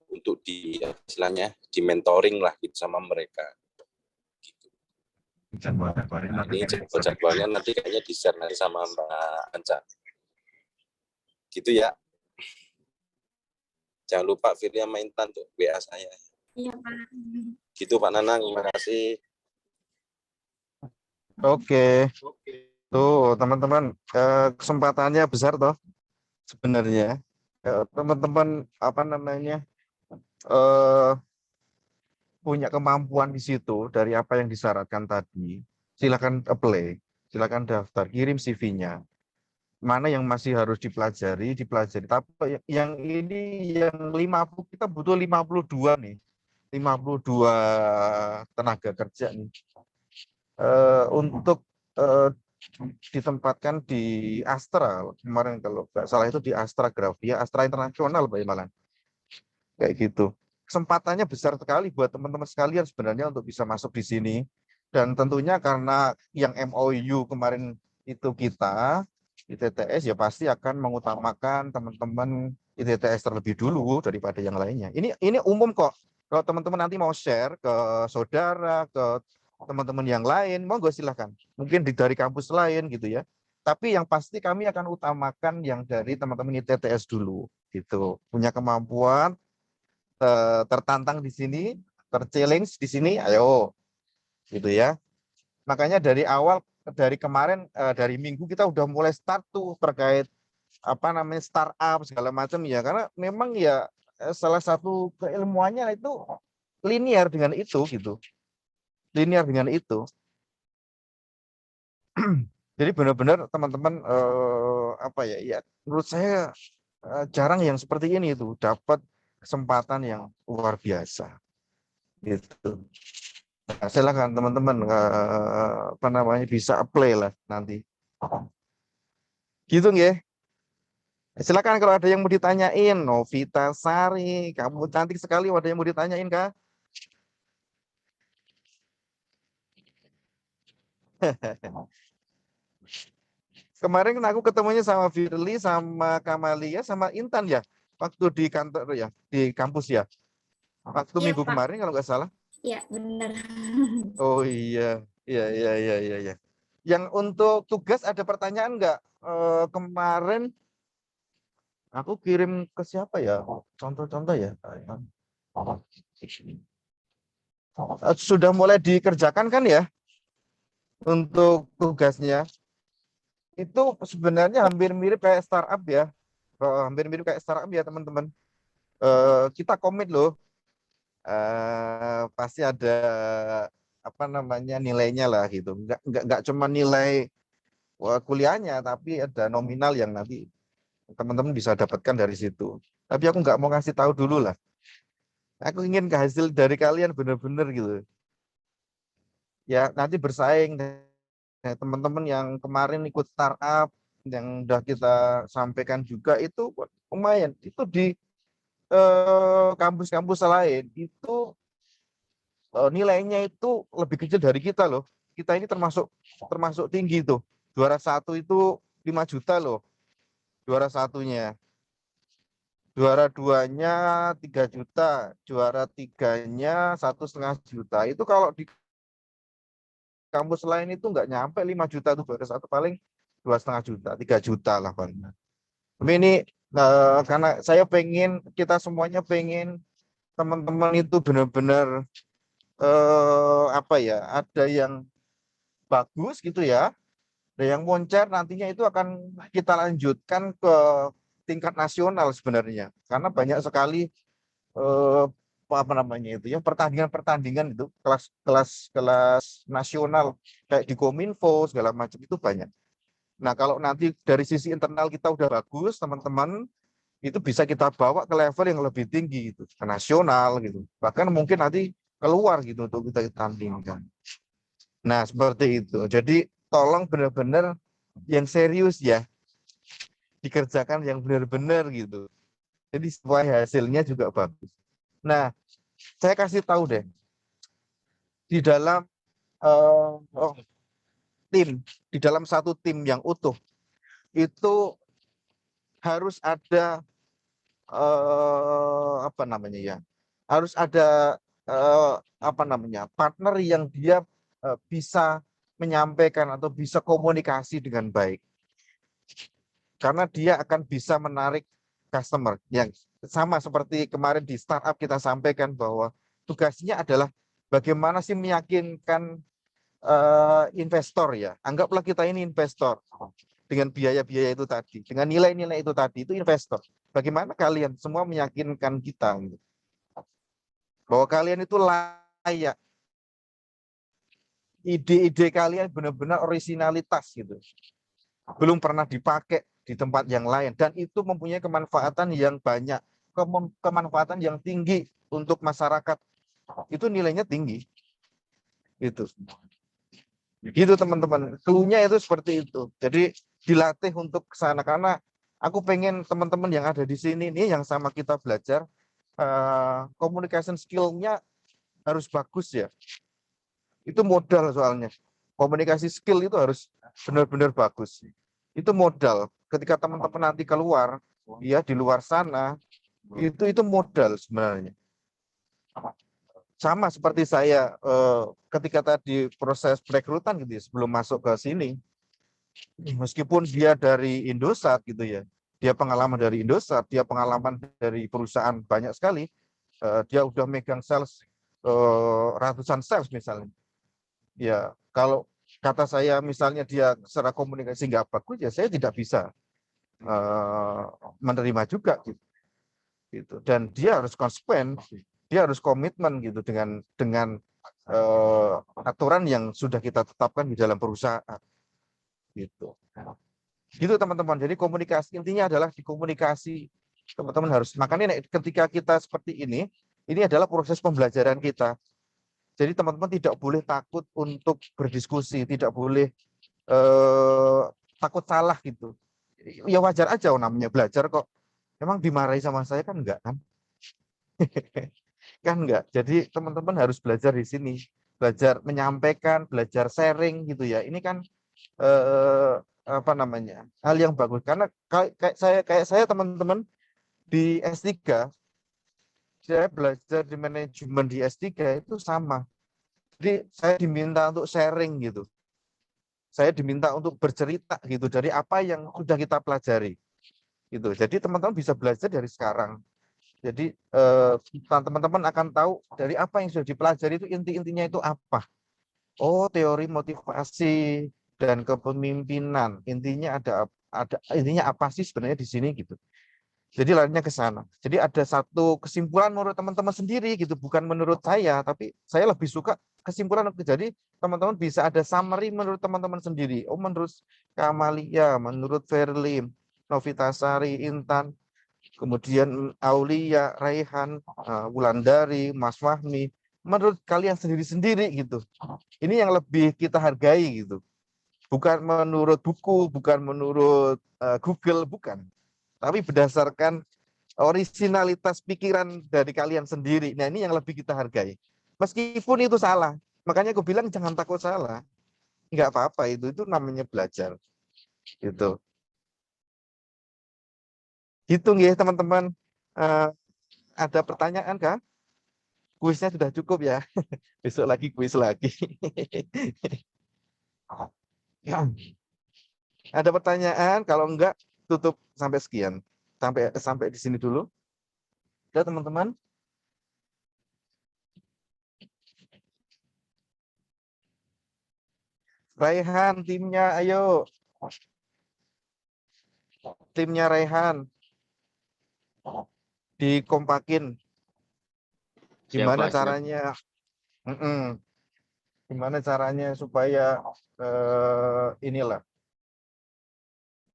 untuk di istilahnya di mentoring lah gitu sama mereka. Gitu. Nah, ini jadwalnya nanti kayaknya di-share nanti sama Mbak Anca. Gitu ya. Jangan lupa Firya Maintan tuh WA saya.
Iya, Pak.
Gitu Pak Nanang, terima kasih.
Oke. Tuh, teman-teman, kesempatannya besar toh sebenarnya. Teman-teman punya kemampuan di situ dari apa yang disyaratkan tadi. Silakan apply, silakan daftar, kirim CV-nya. Mana yang masih harus dipelajari. Tapi yang ini yang 50, kita butuh 52 nih. 52 tenaga kerja nih. Untuk ditempatkan di Astra. Kemarin kalau nggak salah itu di Astra Grafia, Astra Internasional Pak Malang. Kayak gitu. Kesempatannya besar sekali buat teman-teman sekalian sebenarnya untuk bisa masuk di sini. Dan tentunya karena yang MOU kemarin itu kita ITTS ya pasti akan mengutamakan teman-teman ITTS terlebih dulu daripada yang lainnya. Ini umum kok. Kalau teman-teman nanti mau share ke saudara, ke teman-teman yang lain, monggo silahkan. Mungkin dari kampus lain gitu ya. Tapi yang pasti kami akan utamakan yang dari teman-teman ITTS dulu gitu. Punya kemampuan, tertantang di sini, terchallenge di sini, ayo gitu ya. Makanya dari awal, dari kemarin, dari minggu kita udah mulai start tuh terkait startup segala macam ya, karena memang ya salah satu keilmuannya itu linear dengan itu gitu, linear dengan itu. Jadi benar-benar teman-teman menurut saya jarang yang seperti ini itu dapat kesempatan yang luar biasa gitu. Nah, silakan teman-teman bisa apply lah nanti. Gitu nggih. Silakan kalau ada yang mau ditanyain. Novita Sari, kamu cantik sekali, ada yang mau ditanyain kah? Kemarin aku ketemunya sama Firly, sama Kamalia, sama Intan ya, waktu di kantor ya, di kampus ya. Waktu
Iya,
minggu
Pak.
kemarin kalau nggak salah.
Iya, benar.
Oh iya, iya, iya, iya, iya, iya. Yang untuk tugas ada pertanyaan nggak? Kemarin aku kirim ke siapa ya? Contoh-contoh ya. Sudah mulai dikerjakan kan ya untuk tugasnya? Itu sebenarnya hampir mirip kayak startup ya. Hampir mirip kayak startup ya teman-teman. Kita komit loh. Pasti ada apa namanya nilainya lah gitu. Nggak cuma nilai kuliahnya, tapi ada nominal yang nanti teman-teman bisa dapatkan dari situ. Tapi aku nggak mau ngasih tahu dulu lah. Aku ingin ke hasil dari kalian benar-benar gitu. Ya nanti bersaing dengan teman-teman yang kemarin ikut startup yang udah kita sampaikan juga itu lumayan. Itu di kampus-kampus lain itu nilainya itu lebih kecil dari kita loh. Kita ini termasuk termasuk tinggi tuh. Juara satu itu 5 juta loh. Juara satunya. Juara duanya 3 juta. Juara tiganya 1,5 juta. Itu kalau di kampus lain itu nggak nyampe 5 juta tuh juara satu paling 2,5 juta, 3 juta lah paling. Tapi ini karena saya pengen kita semuanya pengen teman-teman itu benar-benar apa ya ada yang bagus gitu ya. Ada yang moncer nantinya itu akan kita lanjutkan ke tingkat nasional sebenarnya. Karena banyak sekali apa namanya itu ya pertandingan-pertandingan itu kelas nasional kayak di Kominfo segala macam itu banyak. Nah, kalau nanti dari sisi internal kita udah bagus, teman-teman itu bisa kita bawa ke level yang lebih tinggi gitu, ke nasional gitu. Bahkan mungkin nanti keluar gitu untuk kita tandingkan. Nah, seperti itu. Jadi tolong benar-benar yang serius ya dikerjakan yang benar-benar gitu. Jadi supaya hasilnya juga bagus. Nah, saya kasih tahu deh di dalam tim, di dalam satu tim yang utuh itu harus ada apa namanya ya? Harus ada apa namanya? Partner yang dia bisa menyampaikan atau bisa komunikasi dengan baik. Karena dia akan bisa menarik customer yang sama seperti kemarin di startup kita sampaikan bahwa tugasnya adalah bagaimana sih meyakinkan investor ya. Anggaplah kita ini investor dengan biaya-biaya itu tadi, dengan nilai-nilai itu tadi, itu investor. Bagaimana kalian semua meyakinkan kita gitu, bahwa kalian itu layak, ide-ide kalian benar-benar originalitas gitu, belum pernah dipakai di tempat yang lain, dan itu mempunyai kemanfaatan yang banyak, kemanfaatan yang tinggi untuk masyarakat, itu nilainya tinggi. Gitu. Gitu teman-teman, clue-nya itu seperti itu. Jadi dilatih untuk ke sana karena aku pengen teman-teman yang ada di sini nih yang sama kita belajar communication skill-nya harus bagus ya. Itu modal soalnya. Komunikasi skill itu harus benar-benar bagus. Itu modal. Ketika teman-teman nanti keluar, ya di luar sana, itu modal sebenarnya. Sama seperti saya ketika tadi proses perekrutan gitu ya, sebelum masuk ke sini, meskipun dia dari Indosat gitu ya, dia pengalaman dari Indosat, dia pengalaman dari perusahaan banyak sekali, dia udah megang sales ratusan sales misalnya. Ya kalau kata saya misalnya dia secara komunikasi nggak bagus ya saya tidak bisa menerima juga gitu. Dan dia harus konsekuen, dia harus komitmen gitu dengan aturan yang sudah kita tetapkan di dalam perusahaan gitu. Gitu teman-teman. Jadi komunikasi intinya adalah di komunikasi teman-teman harus. Makanya ketika kita seperti ini adalah proses pembelajaran kita. Jadi teman-teman tidak boleh takut untuk berdiskusi, tidak boleh takut salah gitu. Ya wajar aja namanya belajar kok. Emang dimarahi sama saya kan enggak kan? Kan enggak. Jadi teman-teman harus belajar di sini, belajar menyampaikan, belajar sharing gitu ya. Ini kan apa namanya? Hal yang bagus karena kayak saya teman-teman di S3 saya belajar di manajemen di S3 itu sama. Jadi saya diminta untuk sharing gitu. Saya diminta untuk bercerita gitu dari apa yang sudah kita pelajari. Gitu. Jadi teman-teman bisa belajar dari sekarang. Jadi teman-teman akan tahu dari apa yang sudah dipelajari itu inti-intinya itu apa. Oh, teori motivasi dan kepemimpinan. Intinya ada intinya apa sih sebenarnya di sini gitu. Jadi larinya ke sana. Jadi ada satu kesimpulan menurut teman-teman sendiri gitu, bukan menurut saya, tapi saya lebih suka kesimpulan. Jadi teman-teman bisa ada summary menurut teman-teman sendiri. Oh, menurut Kamalia, menurut Verly, Novitasari, Intan, kemudian Aulia, Raihan, Wulandari, Mas Fahmi, menurut kalian sendiri-sendiri gitu. Ini yang lebih kita hargai gitu. Bukan menurut buku, bukan menurut Google, bukan. Tapi berdasarkan originalitas pikiran dari kalian sendiri. Nah, ini yang lebih kita hargai. Meskipun itu salah. Makanya aku bilang jangan takut salah. Enggak apa-apa, itu namanya belajar. Gitu. Hitung ya teman-teman. Ada pertanyaan kah? Kuisnya sudah cukup ya. Besok lagi kuis lagi. Ada pertanyaan? Kalau enggak, tutup sampai sekian. Sampai di sini dulu. Ya teman-teman. Raihan, timnya, ayo. Timnya Raihan. Dikompakin. Gimana caranya? Gimana caranya supaya inilah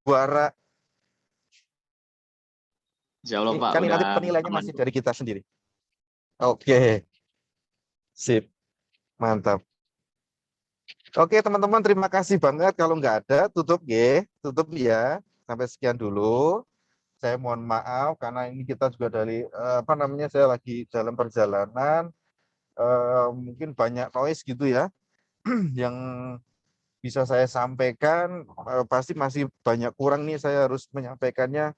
juara.
Insya Allah, Pak,
Kan nanti
udah
penilaiannya
aman.
masih dari kita sendiri. Oke. Sip. Mantap. Oke, teman-teman, terima kasih banget. Kalau nggak ada, tutup ya. Sampai sekian dulu. Saya mohon maaf karena ini kita juga dari saya lagi dalam perjalanan. Mungkin banyak noise gitu ya. Yang bisa saya sampaikan pasti masih banyak kurang nih, saya harus menyampaikannya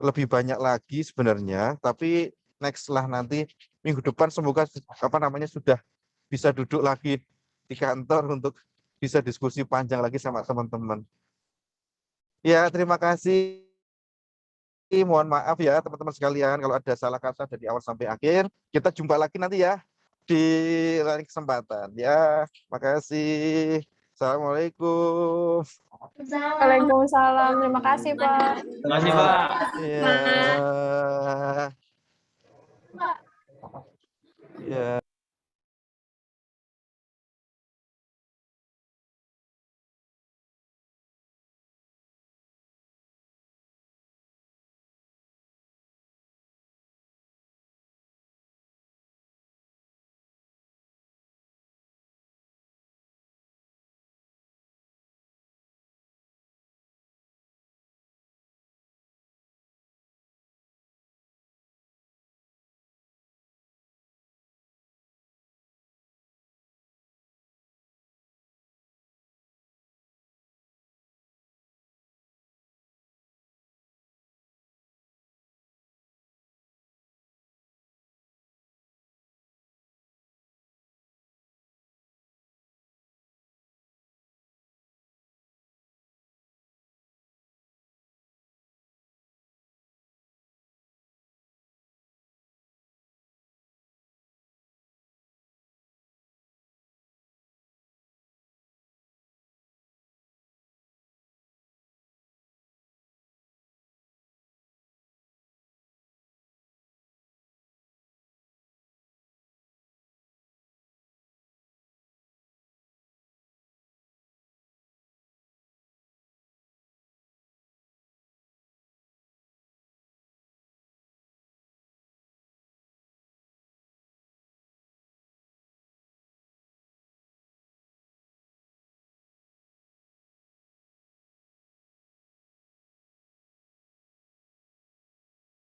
lebih banyak lagi sebenarnya, tapi next lah nanti minggu depan semoga sudah bisa duduk lagi di kantor untuk bisa diskusi panjang lagi sama teman-teman. Ya, terima kasih. Mohon maaf ya teman-teman sekalian kalau ada salah kata dari awal sampai akhir. Kita jumpa lagi nanti ya di lain kesempatan ya. Makasih. Assalamualaikum.
Waalaikumsalam. Terima kasih, Pak.
Terima kasih, Pak.
Ya. Ya.